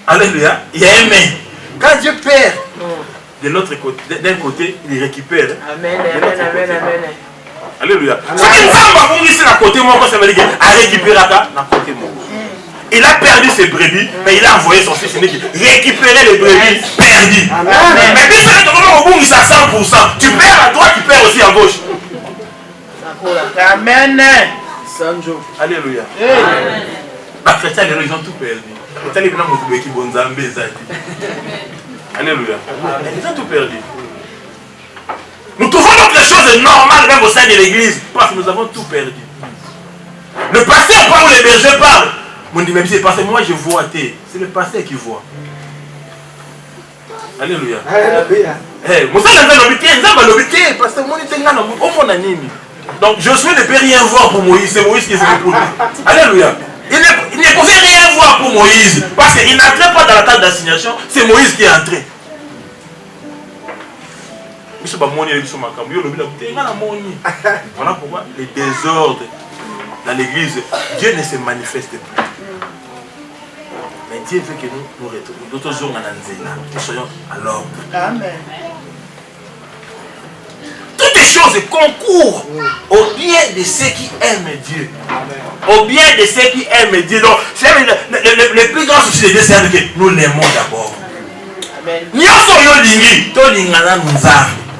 alléluia, il y a un mais. Quand Dieu perd, de l'autre côté, d'un côté, il récupère. Amen, amen, amen, amen. Alléluia. Ce qui nous a ici à côté, moi, ça veut dire qu'il a récupéré à côté, moi. Il a perdu ses brebis, mais il a envoyé son fils unique récupérer les brebis perdues. Mais puis, c'est au bout, il s'à 100%. Tu perds à droite, tu perds aussi à gauche. Amen. Alléluia. Les chrétiens, ils ont tout perdu. Alléluia. Ils ont tout perdu. Nous trouvons donc les choses normales même au sein de l'église parce que nous avons tout perdu. Le pasteur parle ou les bergers parlent. On dit, mais c'est parce que moi je vois. C'est le pasteur qui voit. Alléluia. Donc Josué ne peut rien voir pour Moïse. C'est Moïse qui est venu pour lui. Alléluia. Il ne pouvait rien voir pour Moïse parce qu'il n'entrait pas dans la table d'assignation. C'est Moïse qui est entré. Voilà pourquoi les désordres dans l'église, Dieu ne se manifeste plus. Mais Dieu veut que nous retournions. D'autres jours, nous soyons à l'ordre. Amen. Toutes les choses concourent au bien de ceux qui aiment Dieu. Au bien de ceux qui aiment Dieu. Donc, c'est le plus grand souci de Dieu, c'est que nous l'aimons d'abord. Amen.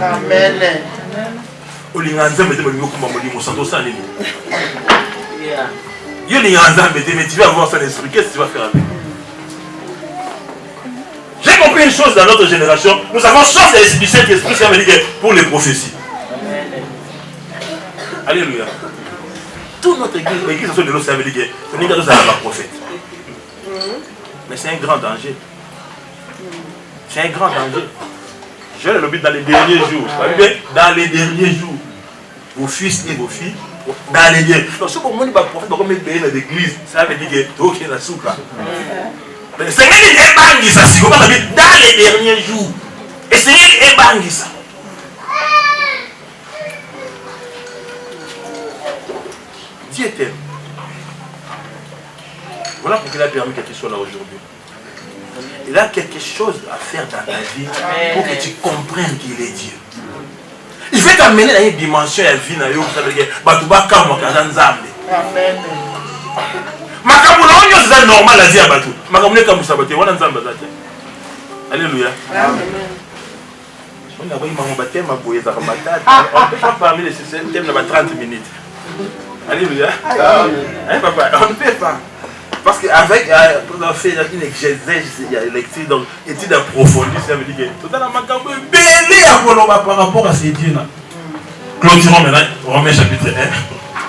Amen. Mais tu vas avoir son esprit. Qu'est-ce que tu vas faire avec? J'ai compris une chose dans notre génération. Nous avons chance du Saint-Esprit pour les prophéties. Alléluia. Toute notre église, l'église de l'eau, ça veut dire que nous sommes un prophète. Mais c'est un grand danger. C'est un grand danger. Je le dis dans les derniers jours. Dans les derniers jours. Vos fils et vos filles. Dans les derniers jours. Donc, si vous avez un prophète, vous avez dans l'église. Ça veut dire que vous avez la soupe. Mais c'est un bangisa. Si vous avez dans les derniers jours. Et c'est un bangisa. Dieu t'aime. Voilà pourquoi il a permis que tu sois là aujourd'hui. Il a quelque chose à faire dans ta vie pour que tu comprennes qu'il est Dieu. Il veut t'amener dans une dimension de la vie. Amen. C'est normal à dire. Alléluia. On a parmi les systèmes de 30 minutes. Alléluia. Papa, on ne peut pas. Parce qu'avec, on a fait une exégèse, lecture, donc étude approfondie, ça veut dire que tout à l'heure, on a belé par rapport à ces dieux-là. Clôturons maintenant Romains chapitre 1.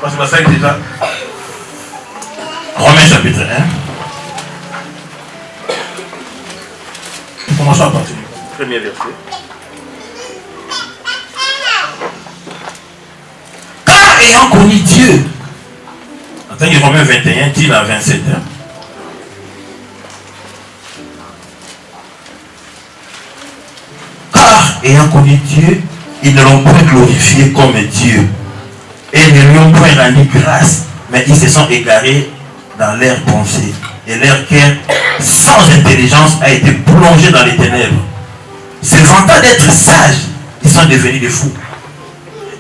Parce que ça est déjà. Romains chapitre 1. Commençons à partir du premier verset. Car ayant connu Dieu, en Romains 21, dit à 27. Car ayant connu Dieu, ils ne l'ont point glorifié comme Dieu. Et ne lui ont point rendu grâce, mais ils se sont égarés dans leurs pensées. Et leur cœur, sans intelligence, a été plongé dans les ténèbres. Se vantant d'être sages, ils sont devenus des fous.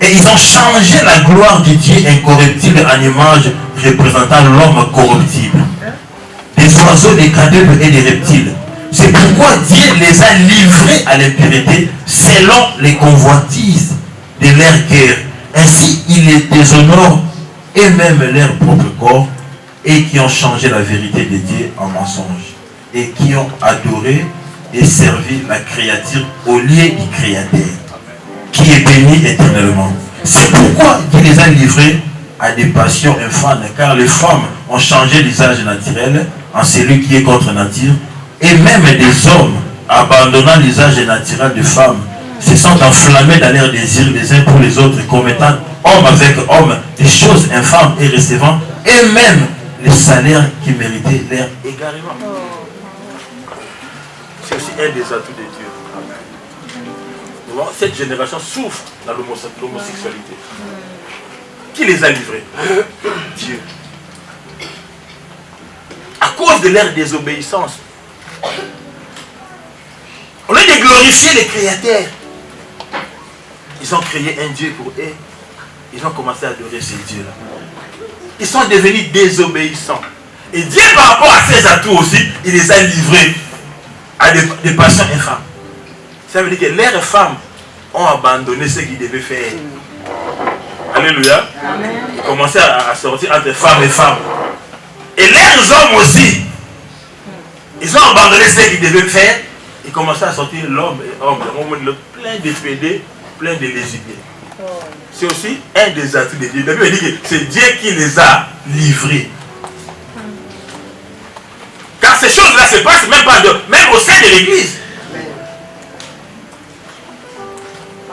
Et ils ont changé la gloire du Dieu incorruptible en image représentant l'homme corruptible. Des oiseaux, des cadavres et des reptiles. C'est pourquoi Dieu les a livrés à l'impureté selon les convoitises de leur cœur. Ainsi, il les déshonore et même leur propre corps, et qui ont changé la vérité de Dieu en mensonge, et qui ont adoré et servi la créature au lieu du Créateur, qui est béni éternellement. C'est pourquoi Dieu les a livrés à des passions infames, car les femmes ont changé l'usage naturel en celui qui est contre nature, et même des hommes, abandonnant l'usage naturel des femmes, se sont enflammés dans leurs désirs les uns pour les autres, commettant homme avec homme, des choses infâmes et recevant, et même les salaires qui méritaient leur égarement. C'est aussi un des atouts de Dieu. Cette génération souffre dans l'homosexualité. Qui les a livrés? Dieu. À cause de leur désobéissance. Au lieu de glorifier les créateurs, ils ont créé un Dieu pour eux. Ils ont commencé à adorer ces dieux-là. Ils sont devenus désobéissants. Et Dieu, par rapport à ses atouts aussi, il les a livrés à des passions infâmes. Ça veut dire que leurs femmes ont abandonné ce qu'ils devaient faire. Alléluia. Ils commençaient à sortir entre femmes et femmes. Et leurs hommes aussi, ils ont abandonné ce qu'ils devaient faire. Ils commençaient à sortir l'homme et homme. Plein de pédés, plein de lesbiennes. C'est aussi un des atouts de Dieu. La Bible dit que c'est Dieu qui les a livrés. Car ces choses-là se passent même au sein de l'église.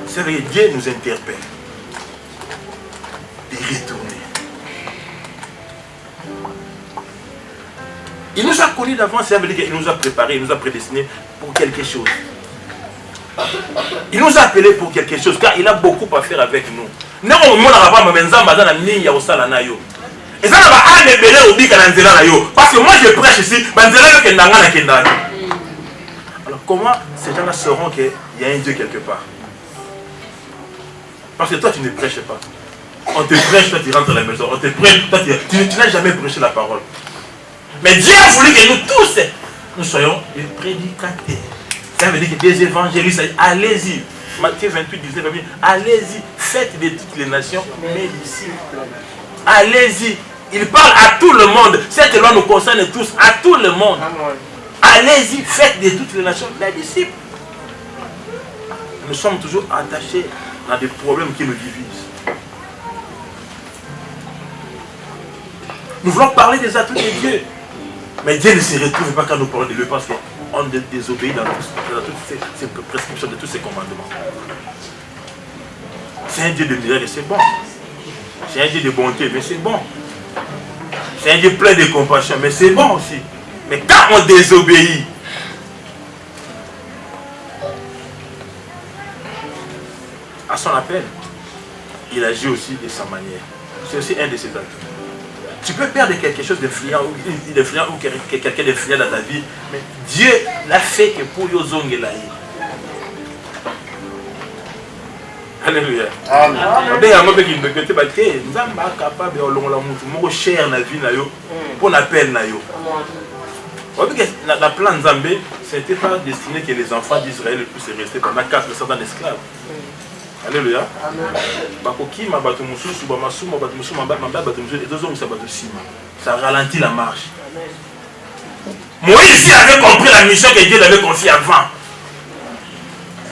C'est vrai, Dieu nous interpelle de retourner. Il nous a connus d'avance, ça veut dire qu'il nous a préparés, il nous a prédestinés pour quelque chose. Il nous a appelés pour quelque chose, car il a beaucoup à faire avec nous. Alors, comment ces gens-là sauront qu'il y a un Dieu quelque part? Parce que toi, tu ne prêches pas. On te prêche, toi, tu rentres à la maison. On te prêche, toi, tu n'as jamais prêché la parole. Mais Dieu a voulu que nous tous, nous soyons des prédicateurs. Ça veut dire que des évangélistes, allez-y. Matthieu 28, 19, allez-y, faites de toutes les nations mes disciples. Allez-y. Il parle à tout le monde. Cette loi nous concerne tous, à tout le monde. Allez-y, faites de toutes les nations mes disciples. Nous sommes toujours attachés à des problèmes qui nous divisent. Nous voulons parler des atouts de Dieu. Mais Dieu ne se retrouve pas quand nous parlons de lui parce qu'on désobéit dans toutes ces prescriptions, de tous ces commandements. C'est un Dieu de miracles, c'est bon. C'est un Dieu de bonté, mais c'est bon. C'est un Dieu plein de compassion, mais c'est bon aussi. Mais quand on désobéit, à son appel, il agit aussi de sa manière. C'est aussi un de ses atouts. Tu peux perdre quelque chose d'influent ou quelqu'un d'influent dans ta vie, mais Dieu l'a fait que pour Yozong et Laï. Alléluia. Amen. La plan Nzambé, ce n'était pas destiné que les enfants d'Israël puissent rester pendant 400 ans esclaves. Alléluia. Ça ralentit la marche. Moïse avait compris la mission que Dieu lui avait confiée avant.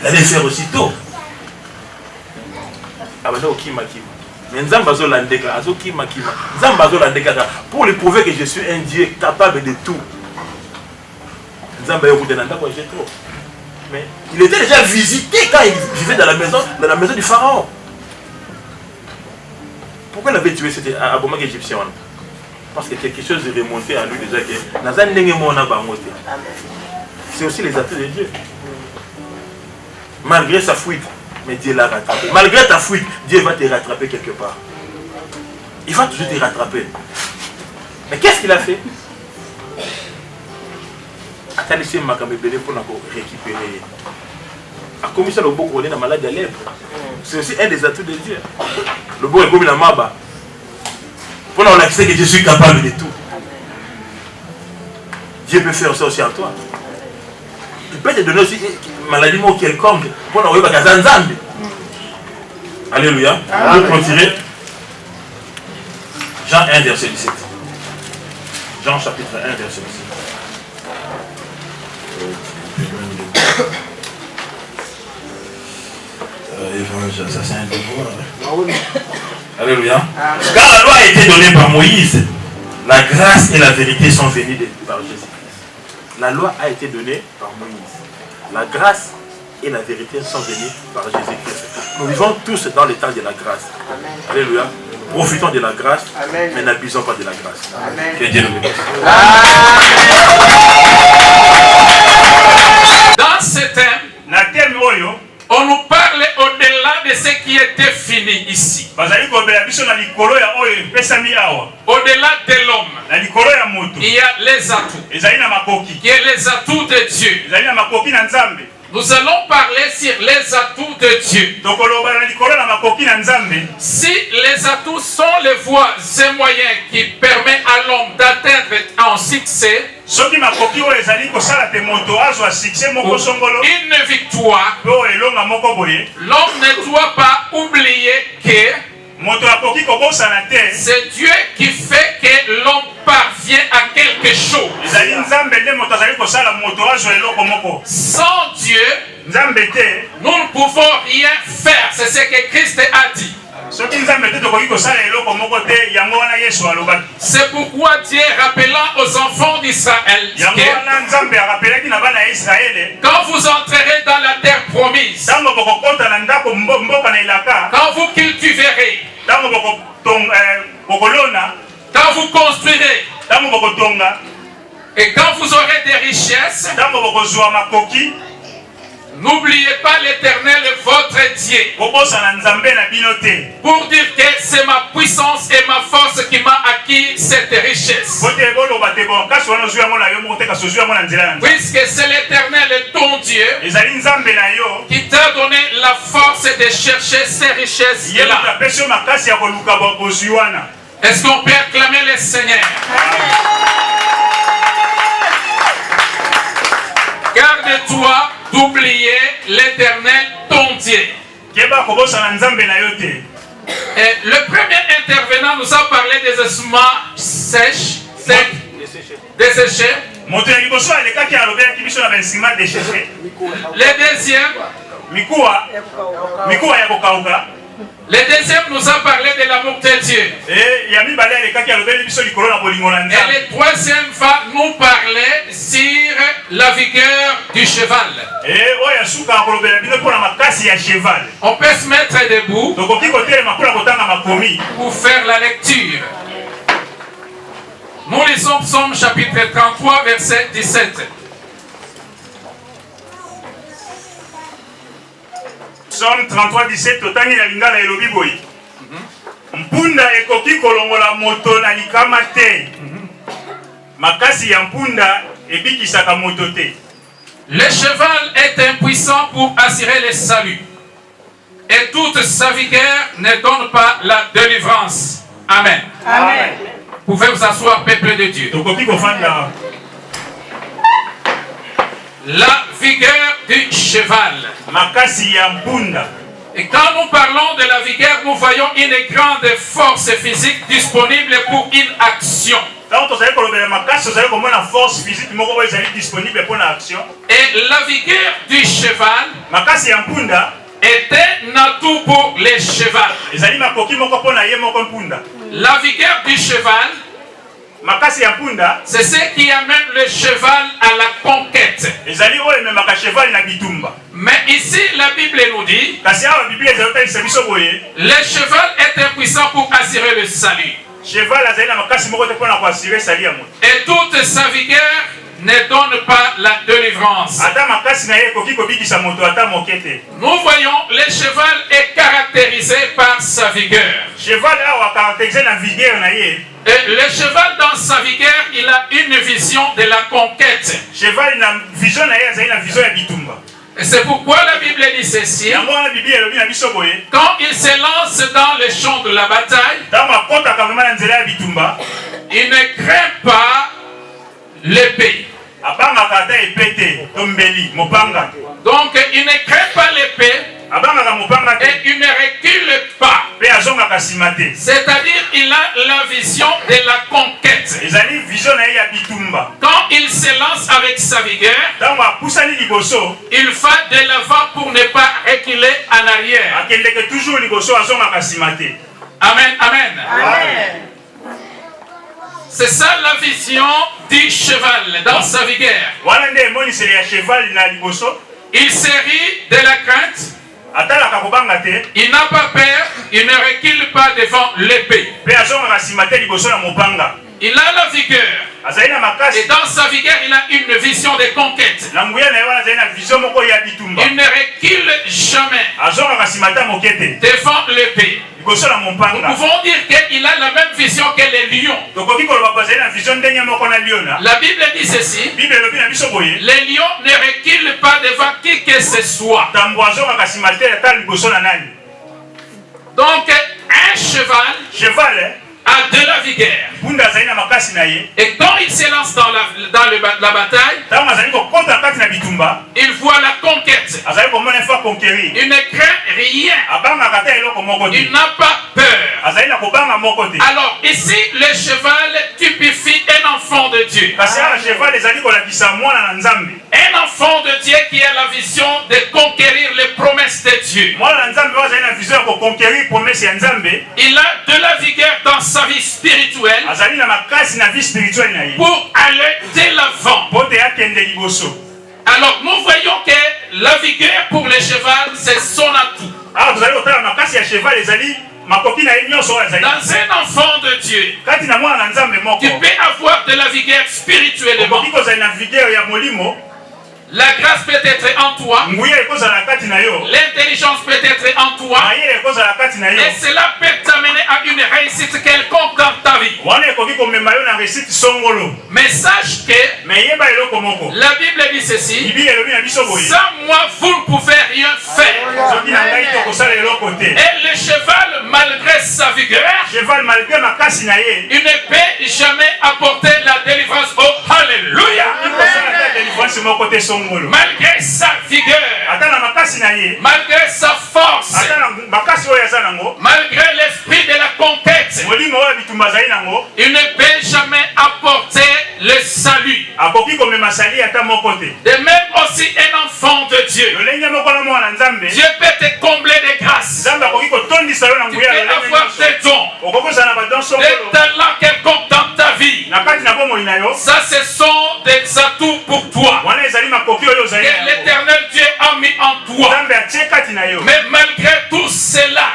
Il allait faire aussitôt. Mais pour lui prouver que je suis un Dieu capable de tout. Mais il était déjà visité quand il vivait dans la maison du pharaon. Pourquoi il avait tué cet abominable égyptien? Parce que quelque chose est remonté à lui déjà. C'est aussi les atouts de Dieu. Malgré sa fuite, mais Dieu l'a rattrapé. Malgré ta fuite, Dieu va te rattraper quelque part. Il va toujours te rattraper. Mais qu'est-ce qu'il a fait? Pour récupérer. A commis ça le beau qu'on est dans la maladie à lèvres. C'est aussi un des atouts de Dieu. Le beau est comme la maba. Pour nous accepter que je suis capable de tout. Dieu peut faire ça aussi en toi. Il peut te donner aussi une maladie quelconque. Pour nous voir Zanzambe. Alléluia. On peut continuer. Jean 1, verset 17. Jean chapitre 1, verset 17. Ça c'est un devoir. Alléluia. Quand la loi a été donnée par Moïse, la grâce et la vérité sont venues par Jésus-Christ. La loi a été donnée par Moïse. La grâce et la vérité sont venues par Jésus-Christ. Nous vivons tous dans le temps de la grâce. Alléluia. Profitons de la grâce, mais n'abusons pas de la grâce. Que Dieu nous bénisse. Dans ce thème, on nous parle au-delà de ce qui était fini ici. Au-delà de l'homme, il y a les atouts. Qui est les atouts de Dieu. Nous allons parler sur les atouts de Dieu. Si les atouts sont les voies et moyens qui permettent à l'homme d'atteindre un succès, une victoire, l'homme ne doit pas oublier que c'est Dieu qui fait que l'homme parvient à quelque chose. Sans Dieu, nous ne pouvons rien faire. C'est ce que Christ a dit. C'est pourquoi Dieu rappelant aux enfants d'Israël quand vous entrerez dans la terre promise, quand vous cultiverez, quand vous construirez, et quand vous aurez des richesses, n'oubliez pas l'Éternel, votre Dieu. Pour dire que c'est ma puissance et ma force qui m'a acquis cette richesse. Puisque c'est l'Éternel, ton Dieu, qui t'a donné la force de chercher ces richesses-là. Est-ce qu'on peut acclamer le Seigneur? Garde-toi d'oublier l'Éternel, ton Dieu. Et le premier intervenant nous a parlé des ossements sèches, desséchés. Le deuxième, le deuxième nous a parlé de l'amour de Dieu. Et le troisième va nous parler sur la vigueur du cheval. On peut se mettre debout pour faire la lecture. Nous lisons Psaume chapitre 33, verset 17. Psaume 33, 17, totani na lingala elobi boy. Mpunda ekoki kolongola moto na likama te. Makasi ya mpunda ebikisaka moto te. Le cheval est impuissant pour assurer le salut. Et toute sa vigueur ne donne pas la délivrance. Amen. Amen. Pouvez vous asseoir, peuple de Dieu. La vigueur du cheval. Et quand nous parlons de la vigueur, nous voyons une grande force physique disponible pour une action. Et la vigueur du cheval est un atout pour les chevals. La vigueur du cheval, c'est ce qui amène le cheval à la conquête. Mais ici, la Bible nous dit, le cheval est impuissant pour assurer le salut. Et toute sa vigueur ne donne pas la délivrance. Nous voyons, le cheval est caractérisé par sa vigueur. Et le cheval dans sa vigueur, il a une vision de la conquête. Et c'est pourquoi la Bible dit ceci. Quand il se lance dans le champ de la bataille, il ne craint pas l'épée. Donc il ne craint pas l'épée et il ne recule pas. C'est-à-dire il a la vision de la conquête. Quand il se lance avec sa vigueur, il va de l'avant pour ne pas reculer en arrière. Amen, amen. Amen. C'est ça la vision du cheval dans sa vigueur. Il se rit de la crainte Il n'a pas peur, il ne recule pas devant l'épée. Il a la vigueur. Et dans sa vigueur, il a une vision de conquête. Il ne recule jamais devant l'épée. Nous pouvons dire qu'il a la même vision que les lions. La Bible dit ceci: les lions ne reculent pas devant qui que ce soit. Donc un cheval a de la vigueur. Et quand il se lance dans la bataille, il voit la conquête. Il ne craint rien. Il n'a pas peur. Alors ici, le cheval typifie un enfant de Dieu. Un enfant de Dieu qui a la vision de conquérir les promesses de Dieu. Il a de la vigueur dans sa vie spirituelle pour aller de l'avant. Alors nous voyons que la vigueur pour le cheval, c'est son atout. Dans un enfant de Dieu, tu peux avoir de la vigueur spirituellement. La grâce peut être en toi. L'intelligence peut être en toi. Et cela peut t'amener à une réussite quelconque dans ta vie. Mais sache que la Bible dit ceci: sans moi, vous ne pouvez rien faire. Et le cheval, malgré sa vigueur, il ne peut jamais apporter la délivrance. Oh, Alléluia! Malgré sa vigueur, malgré sa force, malgré l'esprit de la conquête, il ne peut jamais apporter le salut. De même aussi un enfant de Dieu. Dieu peut te combler de grâce. Tu peux avoir des dons, des talents quelconques dans ta vie. Ça, ce sont des atouts pour toi que l'Éternel Dieu a mis en toi. Mais malgré tout cela,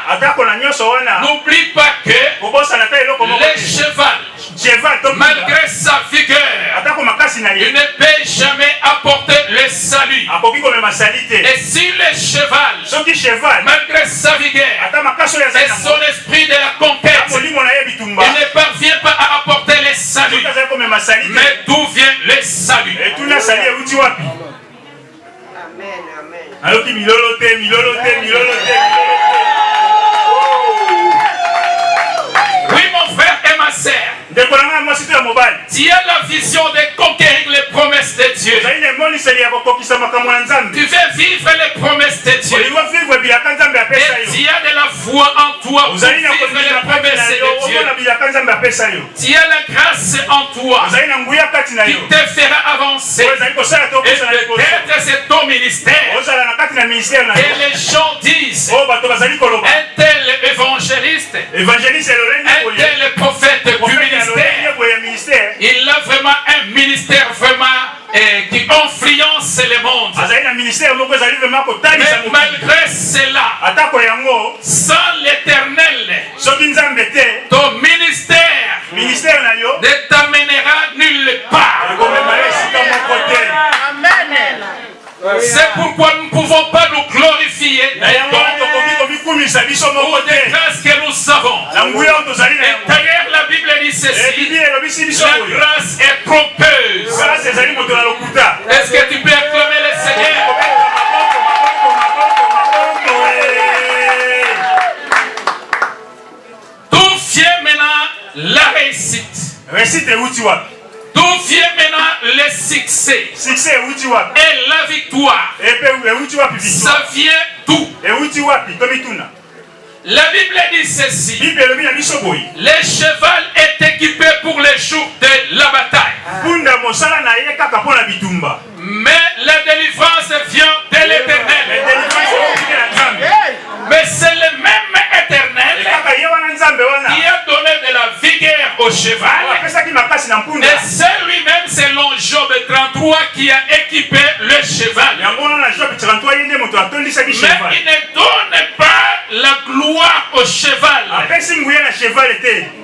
n'oublie pas que le cheval, malgré sa vigueur, il ne peut jamais apporter le salut. Et si le cheval, malgré sa vigueur et son esprit de la conquête, il ne parvient pas à apporter le salut. Mais d'où vient le salut? Oui, mon frère et ma sœur, tu as la vision de conquérir les promesses de Dieu. Tu veux vivre les promesses de Dieu. Et tu as de la foi en toi pour vivre les promesses de Dieu. Tu as la grâce en toi qui te fera avancer. Et peut-être c'est ton ministère. Et les gens disent: un tel évangéliste, un tel prophète du ministère, il a vraiment un ministère vraiment qui influence le monde. Mais malgré cela, sans l'Éternel, ton ministère ne t'amènera nulle part. C'est pourquoi nous ne pouvons pas nous glorifier des grâces que nous avons. Et d'ailleurs, la Bible dit ceci: la grâce est trompeuse. Est-ce que tu peux acclamer le Seigneur? D'où vient maintenant la réussite? D'où vient maintenant le succès et la victoire? Ça vient d'où? La Bible dit ceci: le cheval est équipé pour les jours de la bataille. Mais la délivrance vient de l'Éternel. Mais c'est le même Éternel qui a donné de la vigueur au cheval. Et c'est lui-même, selon Job 38, 33 qui a équipé le cheval. Mais il ne donne pas la gloire au cheval.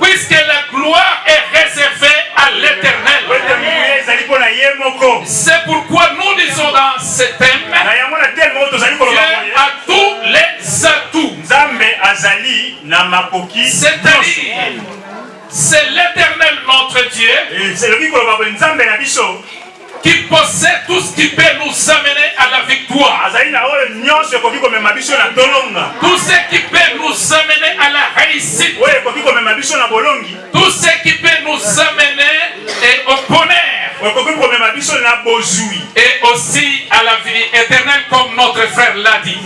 Puisque la gloire est réservée à l'Éternel. C'est pourquoi nous disons dans ce thème, Dieu a tous les atouts. C'est-à-dire, c'est l'Éternel notre Dieu qui possède tout ce qui peut nous amener à la victoire. Tout ce qui peut nous amener à la réussite. Tout ce qui peut nous amener au bonheur. Et aussi à la vie éternelle, comme notre frère l'a dit.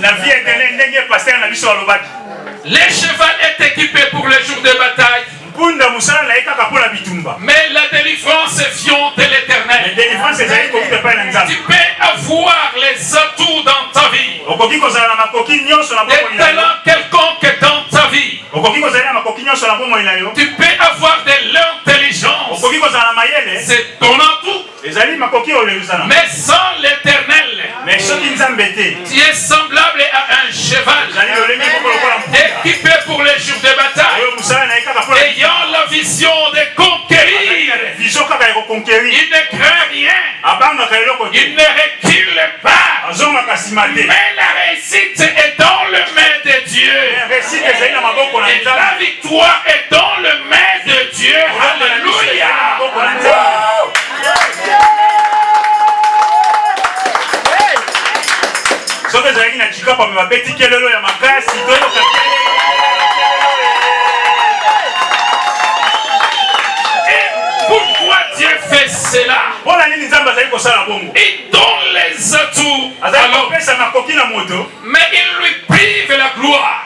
Les chevaux est équipé pour les jours de bataille. Mais la délivrance vient de l'Éternel. Tu peux avoir les atouts dans ta vie. Des talents quelconques dans ta vie. Tu peux avoir de l'intelligence. C'est ton atout. Mais sans l'Éternel, tu es semblable à un cheval équipé pour les jours de bataille, ayant la vision de conquérir. Il ne craint rien. Il ne recule pas. Mais la réussite est dans le main de Dieu. Et la victoire est dans le main de Dieu. Alléluia. Pourquoi Dieu fait cela? Il donne les atouts à l'homme, mais il lui prive la gloire.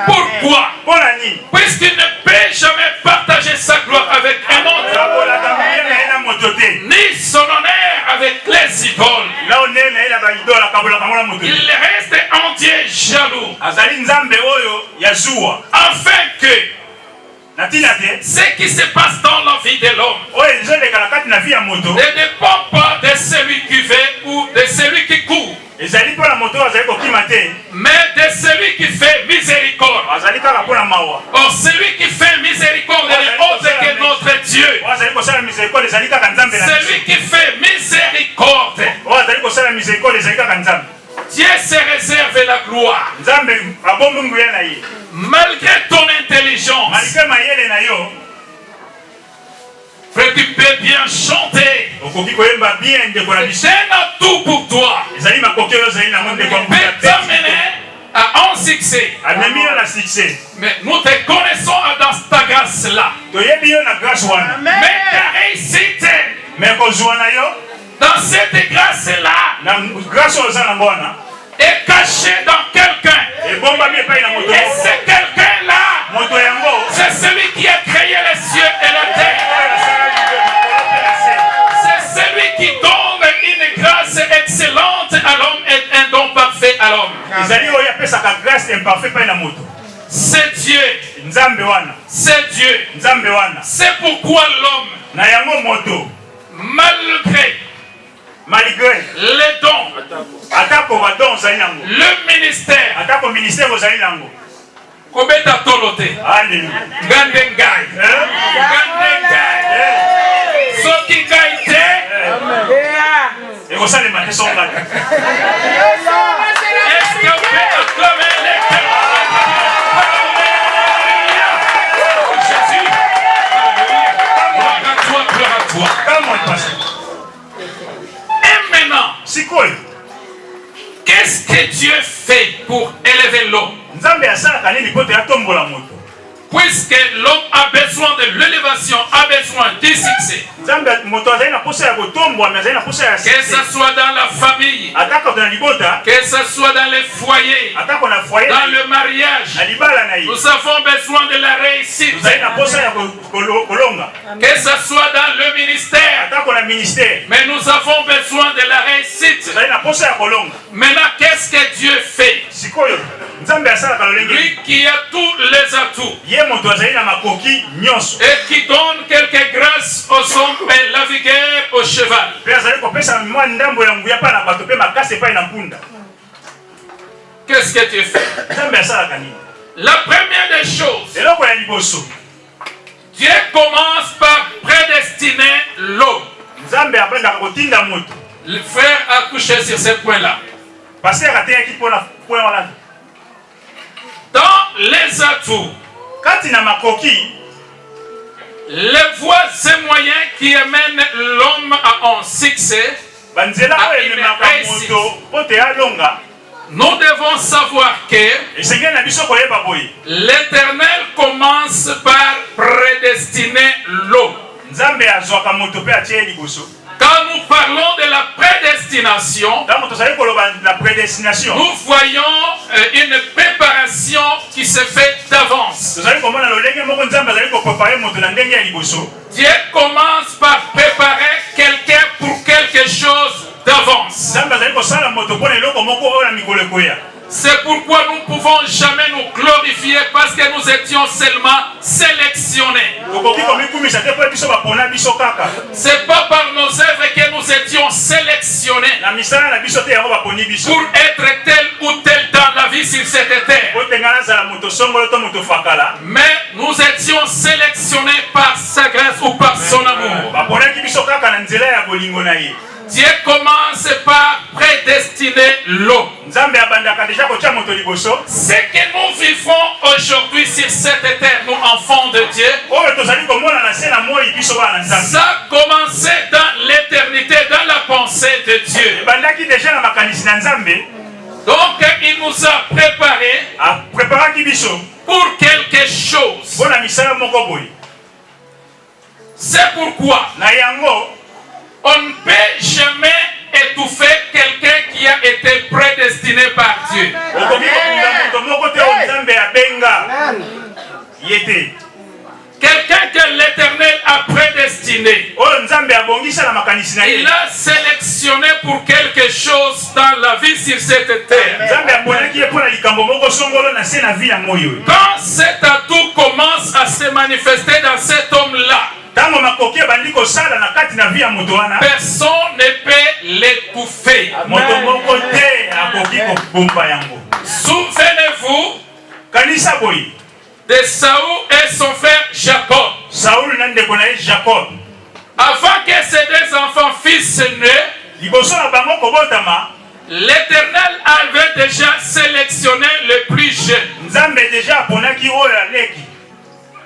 Pourquoi? Puisqu'il ne peut jamais partager sa gloire avec un autre, ni son honneur avec les idoles. Il reste entier jaloux, afin que ce qui se passe dans la vie de l'homme ne dépend pas de celui qui fait ou de celui qui court, mais de celui qui fait miséricorde. Or, celui qui fait miséricorde est autre que notre Dieu. Celui qui fait miséricorde, Dieu se réserve la gloire. Malgré ton intelligence, frère, tu peux bien chanter. C'est un atout pour toi. Il peut t'amener à un succès. Mais nous te connaissons dans ta grâce-là. Mais ta réussite, dans cette grâce-là, est cachée dans quelqu'un. Et ce quelqu'un-là, c'est celui qui a créé les cieux et la terre. C'est celui qui donne une grâce excellente à l'homme et un don parfait à l'homme. C'est Dieu. C'est Dieu. C'est pourquoi l'homme, malgré les dons, le ministère, Kobeta tolote. Gandengai. Soki gaite. Est-ce que vous pouvez acclamer l'Éternel? Jésus. Gloire à toi, gloire à toi. Et maintenant, qu'est-ce que Dieu fait pour élever l'homme? Puisque l'homme a besoin de l'élévation, a besoin du succès. Que ce soit dans la famille, que ce soit dans les foyers, dans le mariage, nous avons besoin de la réussite. Que ce soit dans le ministère, mais nous avons besoin de la réussite. Maintenant, qu'est-ce que Dieu fait? Lui qui a tous les atouts et qui donne quelques grâces aux hommes vigueur au cheval. Qu'est-ce que tu fais? La première des choses, Dieu commence par prédestiner l'homme. Le frère a couché sur ce point-là. Dans les atouts, les voies et moyens qui amènent l'homme à un succès, à une réussite, nous devons savoir que l'Éternel commence par prédestiner l'homme. Quand nous parlons de la prédestination, nous voyons une préparation qui se fait d'avance. Dieu commence par préparer quelqu'un pour quelque chose d'avance. C'est pourquoi nous ne pouvons jamais nous glorifier parce que nous étions seulement sélectionnés. C'est pas par nos œuvres que nous étions sélectionnés pour être tel ou tel dans la vie sur cette terre. Mais nous étions sélectionnés par sa grâce ou par son amour. Dieu commence par prédestiner l'homme. Ce que nous vivons aujourd'hui sur cette terre, nous enfants de Dieu, ça a commencé dans l'éternité, dans la pensée de Dieu. Donc il nous a préparé pour quelque chose. C'est pourquoi on ne peut jamais étouffer quelqu'un qui a été prédestiné par Dieu. Quelqu'un que l'Éternel a prédestiné, il a sélectionné pour quelque chose dans la vie sur cette terre. Quand cet atout commence à se manifester dans cet homme-là, personne ne peut l'étouffer. Souvenez-vous de Saül et son frère Jacob. Avant que ces deux enfants fils naissent, l'Éternel avait déjà sélectionné le plus jeune.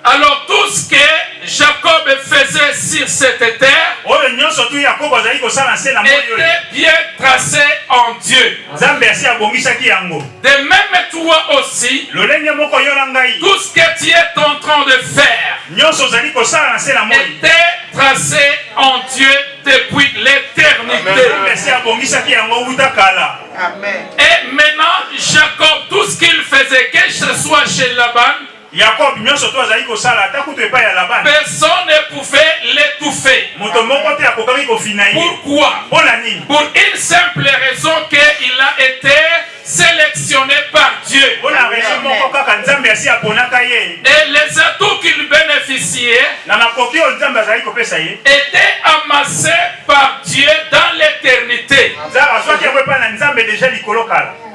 Alors tout ce que Jacob faisait sur cette terre était bien tracé en Dieu. De même toi aussi, tout ce que tu es en train de faire était tracé en Dieu depuis l'éternité. Et maintenant, Jacob, tout ce qu'il faisait, que ce soit chez Laban, personne ne pouvait l'étouffer. Pourquoi? Pour une simple raison qu'il a été sélectionné par Dieu. Et les atouts qu'il bénéficiait étaient amassés par Dieu dans l'éternité.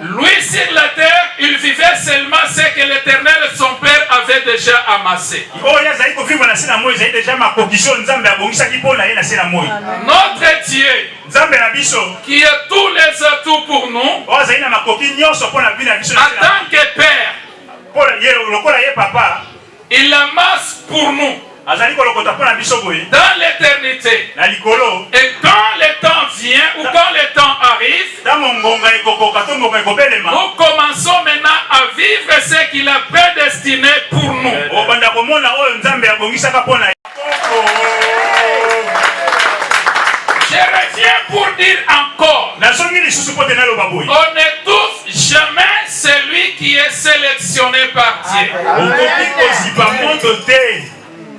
Lui sur la terre, il vivait seulement ce que l'Éternel, son Père, avait déjà amassé. Notre Dieu, qui a tous les atouts pour nous, en tant que Père, il amasse pour nous dans l'éternité. Et quand le temps vient ou quand le temps arrive, nous commençons maintenant à vivre ce qu'il a prédestiné pour nous. Je reviens pour dire encore, on n'étouffe jamais celui qui est sélectionné par Dieu.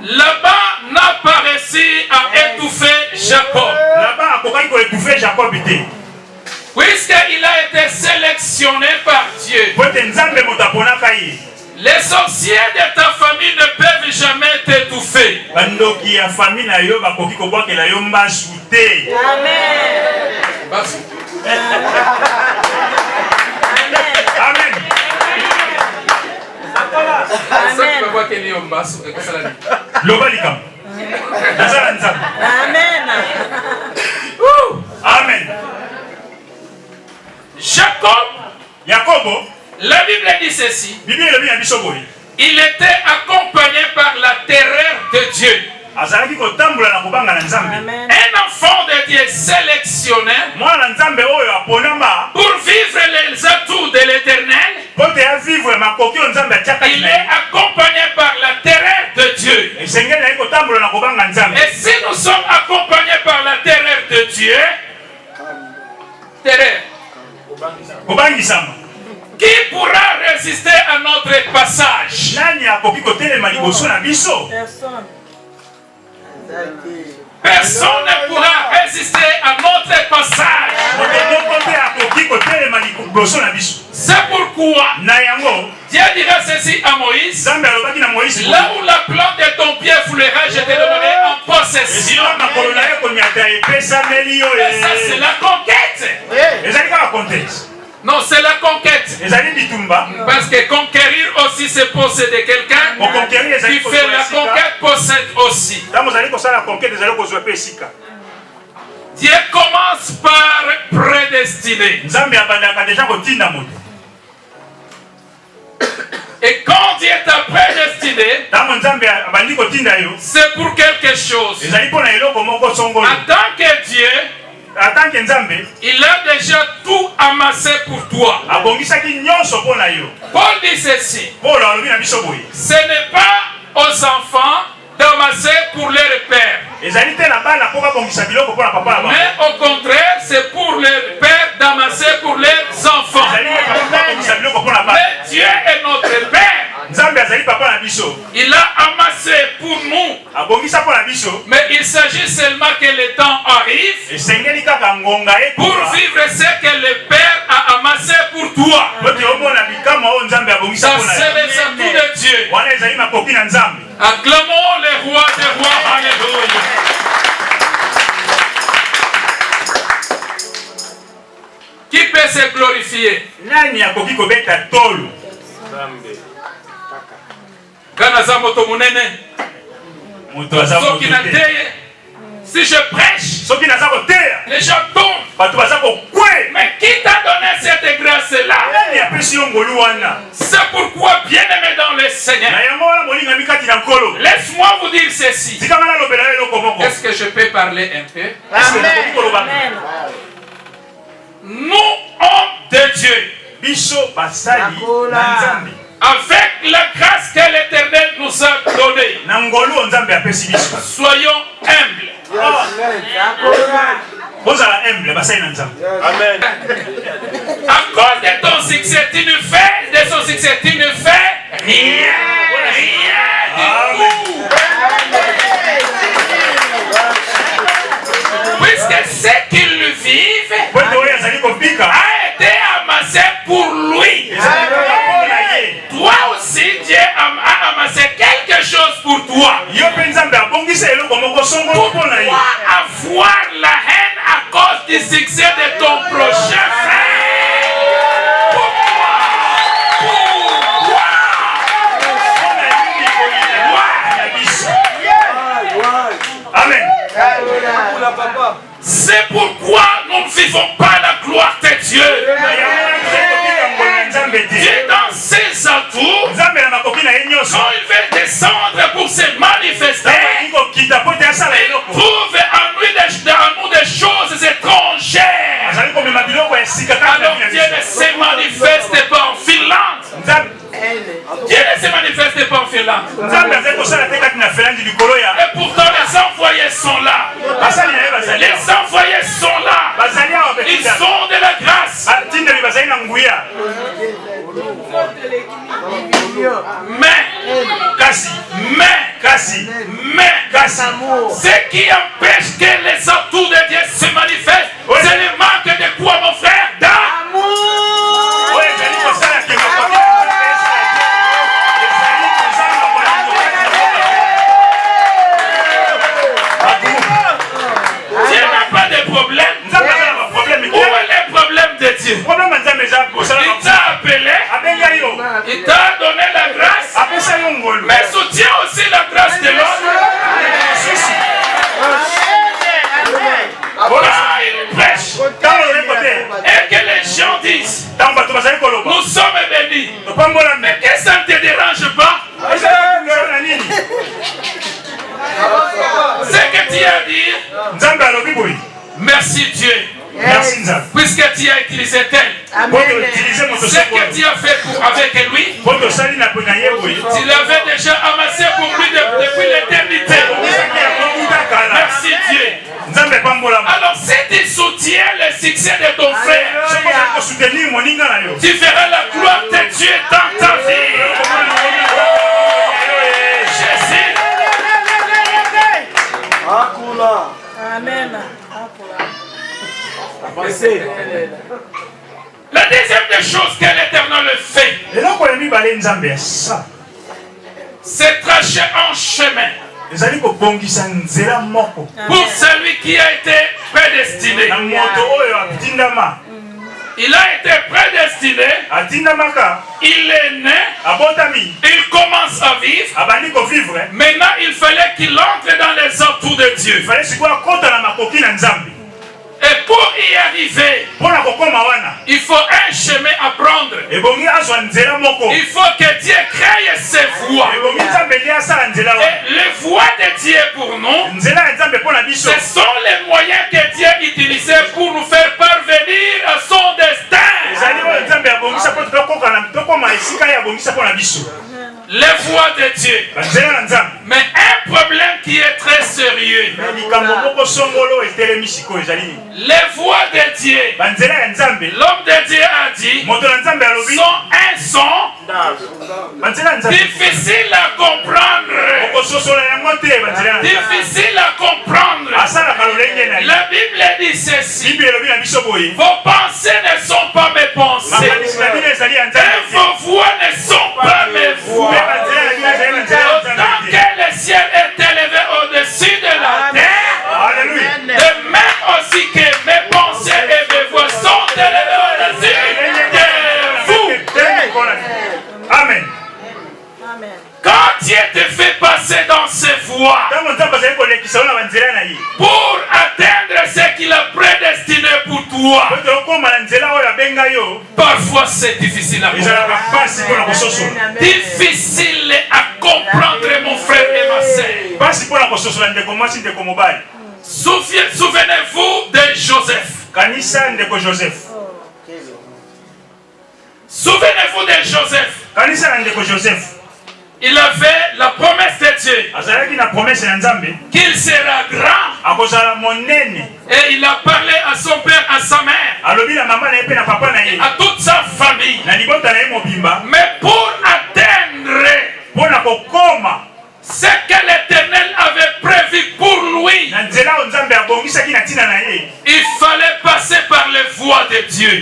Là-bas n'a pas réussi à étouffer Jacob. Puisqu'il a été sélectionné par Dieu, les sorciers de ta famille ne peuvent jamais t'étouffer. bandoki ya famille na yo bakoki kobwakela yo mbasu te. Amen. Mbasu. Amen. Amen. Lobalikam. Nazala nzambe. Amen. Amen. Jacob, la Bible dit ceci. Il était accompagné par la terreur de Dieu. Amen. Un enfant de Dieu sélectionné pour vivre les atouts de l'Éternel. Il est accompagné par la terreur de Dieu. Et si nous sommes accompagnés par la terreur de Dieu, terreur, qui pourra résister à notre passage? Personne ne pourra résister à notre passage. C'est pourquoi Dieu dira ceci à Moïse: là où la plante de ton pied foulera, je te donnerai en possession. Et ça, c'est la conquête. Non, c'est la conquête. Parce que conquérir aussi, c'est posséder quelqu'un. Qui fait la conquête possède aussi. Dieu commence par prédestiner. Et quand Dieu t'a prédestiné, c'est pour quelque chose. En tant que Dieu, il a déjà tout amassé pour toi. Paul dit ceci: ce n'est pas aux enfants d'amasser pour les pères, mais au contraire, c'est pour les pères d'amasser pour les enfants. Mais Dieu est notre Père. Il a amassé pour nous. Mais il s'agit seulement que le temps arrive pour vivre ce que le Père a amassé pour toi. Ça, c'est les atouts de Dieu. Acclamons le roi des rois. Alléluia. Qui peut se glorifier? Si je prêche, les gens tombent. Mais qui t'a donné cette grâce-là? C'est pourquoi, bien-aimé dans le Seigneur, laisse-moi vous dire ceci. Est-ce que je peux parler un peu? Amen. Nous, hommes de Dieu, avec la grâce que l'Éternel nous a donnée, soyons humbles. Amen. À cause de ton succès, tu ne fais, de son succès, tu ne fais rien. Rien du tout. Puisque ce qu'ils vivent a été amassé pour lui. Toi aussi, Dieu a amassé quelque chose pour toi. Pourquoi avoir la haine à cause du succès de ton prochain frère? Pourquoi? Amen. C'est pourquoi nous ne vivons pas la gloire de Dieu. Dieu dans ses atouts, quand il veut descendre pour se manifester, il trouve en nous des choses étrangères. Alors Dieu ne se manifeste pas en Finlande. Dieu ne se manifeste pas en Finlande. Et pourtant les envoyés sont là. Les envoyés sont là. Ils sont de la grâce. Mais ce qui empêche que les atouts de Dieu se manifestent, c'est le manque de quoi, mon frère? D'amour. Dieu. Il Il t'a appelé, il t'a donné la grâce, mais soutiens aussi la grâce de l'autre. Quand il prêche et que les gens disent nous sommes bénis, mais que ça ne te dérange pas. Ce que tu as dit, merci Dieu. Merci Nzambe. Puisque tu as utilisé tel, ce que tu as fait avec lui, tu l'avais déjà amassé pour lui depuis l'éternité. Merci Dieu. Alors si tu soutiens le succès de ton frère, tu verras la gloire de Dieu dans ta vie. Jésus. Amen. La deuxième des choses que l'Éternel fait, c'est tracer un chemin pour celui qui a été prédestiné. Il a été prédestiné, il est né, il commence à vivre. Maintenant, il fallait qu'il entre dans les atouts de Dieu. Et pour y arriver, il faut un chemin à prendre. Il faut que Dieu crée ses voies. Et les voies de Dieu pour nous, ce sont les moyens que Dieu utilisait pour nous faire parvenir à son destin. Les voies de Dieu. Mais un problème qui est très sérieux. Les voies de Dieu. L'homme de Dieu a dit sont un son difficile à comprendre. Difficile à comprendre. La Bible dit ceci. Vos pensées ne sont pas mes pensées. Et vos voix ne sont pas mes voix. Autant que le ciel est élevé au-dessus de la terre, de même aussi que mes pensées et mes voix sont élevées au-dessus de vous. Amen. Quand Dieu te fait passer dans ses voies pour atteindre ce qu'il a prédestiné pour toi, parfois c'est difficile à comprendre. Difficile à comprendre, mon frère et ma sœur. Souvenez-vous de Joseph. Souvenez-vous de Joseph. Il avait la promesse de Dieu qu'il sera grand. Et il a parlé à son père, à sa mère, à toute sa famille. Mais pour atteindre ce que l'Éternel avait prévu pour lui, il fallait passer par les voies de Dieu.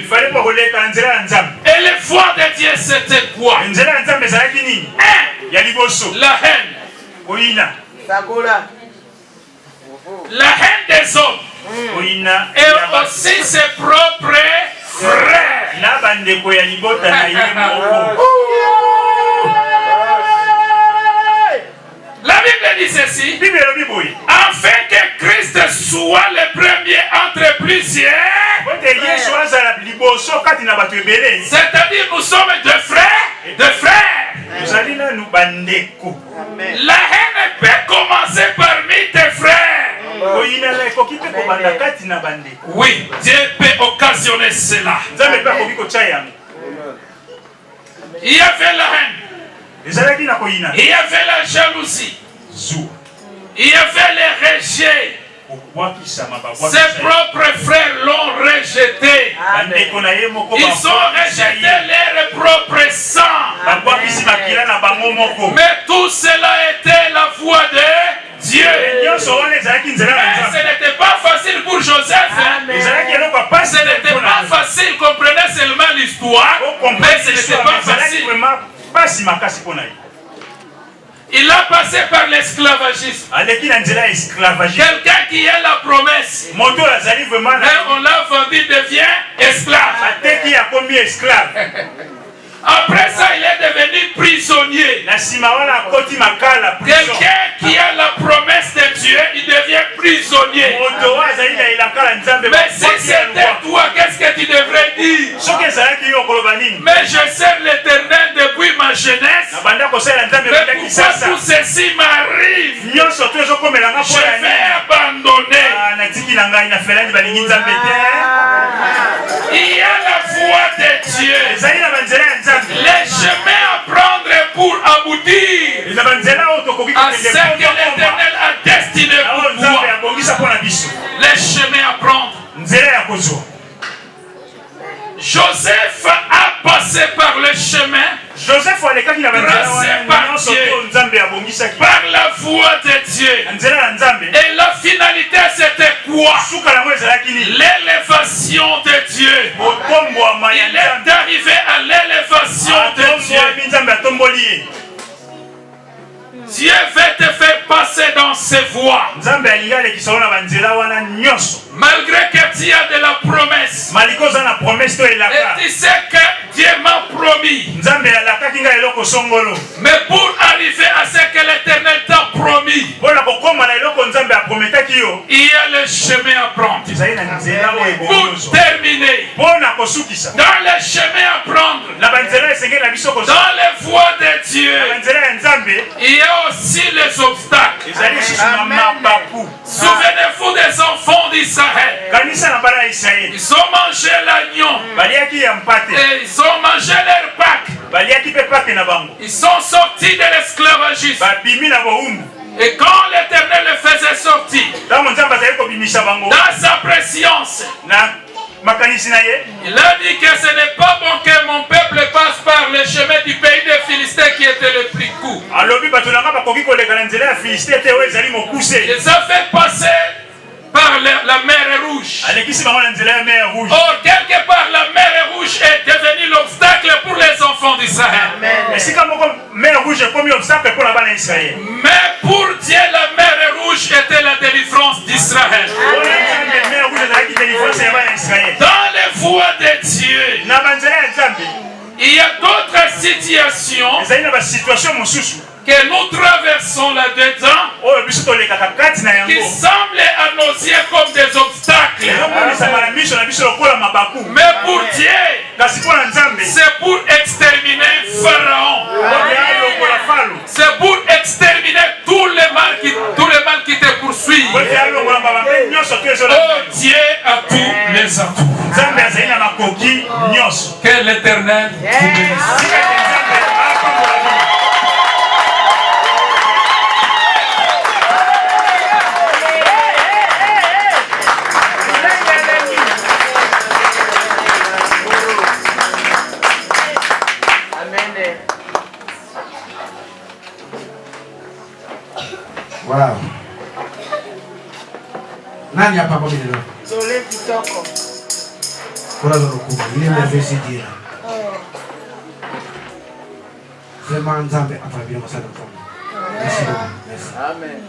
Et les voies de Dieu, c'était quoi? La haine. La haine des hommes. Et aussi ses propres frères. La Bible dit ceci, afin que Christ soit le premier entre plusieurs. C'est-à-dire nous sommes deux frères. La haine peut commencer parmi tes frères. Oui, Dieu peut occasionner cela. Il y avait la haine. Il y avait la jalousie. Il y avait les rejets. Ses propres frères l'ont rejeté. Ils ont rejeté leur propre sang. Mais tout cela était la voix de Dieu. Mais ce n'était pas facile pour Joseph. Ce n'était pas facile, comprenez seulement l'histoire. Mais ce n'était pas facile. Il a passé par l'esclavagisme. Quelqu'un qui a la promesse, mais on l'a vendu, devient esclave. Après ça, il est devenu prisonnier. Quelqu'un qui a la promesse de Dieu, il devient prisonnier. Mais si c'était toi, qu'est-ce que tu devrais dire? Mais je sers l'Éternel depuis ma jeunesse. Mais pourquoi tout ceci m'arrive? Je vais abandonner. Il y a la foi de Dieu. Les chemins à prendre pour aboutir à ce que l'Éternel a destiné pour toi. Les chemins à prendre. Joseph a passé par le chemin tracé par Dieu, par la voix de Dieu. Et la finalité c'était quoi? L'élévation de Dieu. Il est arrivé à l'élévation de Dieu. Dieu veut te faire passer dans ses voies. Malgré que tu as de la promesse. Et tu sais que Dieu m'a promis. Mais pour arriver à ce que l'Éternel t'a promis, il y a le chemin à prendre. Pour terminer, dans le chemin à prendre, dans les voies de Dieu, il y a aussi les obstacles. Souvenez-vous des enfants d'Israël. Ils ont mangé l'agneau et ils ont mangé leur Pâques. Ils sont sortis de l'esclavagisme. Et quand l'Éternel les faisait sortir dans sa préscience, il a dit que ce n'est pas bon que mon peuple passe par le chemin du pays des Philistins qui était le plus court. Ils ont fait passer par la mer Rouge. Or, quelque part, la mer Rouge est devenue l'obstacle pour les enfants d'Israël. Mais pour Dieu, la mer Rouge était la délivrance d'Israël. Dans les voies de Dieu, il y a d'autres situations que nous traversons là-dedans qui semblent à nos yeux comme des obstacles. Mais pour Dieu, c'est pour exterminer Pharaon. C'est pour exterminer tout le mal qui te poursuit. Oh, Dieu a tous les atouts. Que l'Éternel vous bénisse. Wow. Nani hapa kwa mimi leo? Zole kitoko. Kuna ndugu, ile message dia. Vraiment Nzambe afabia masana kwa. Amen.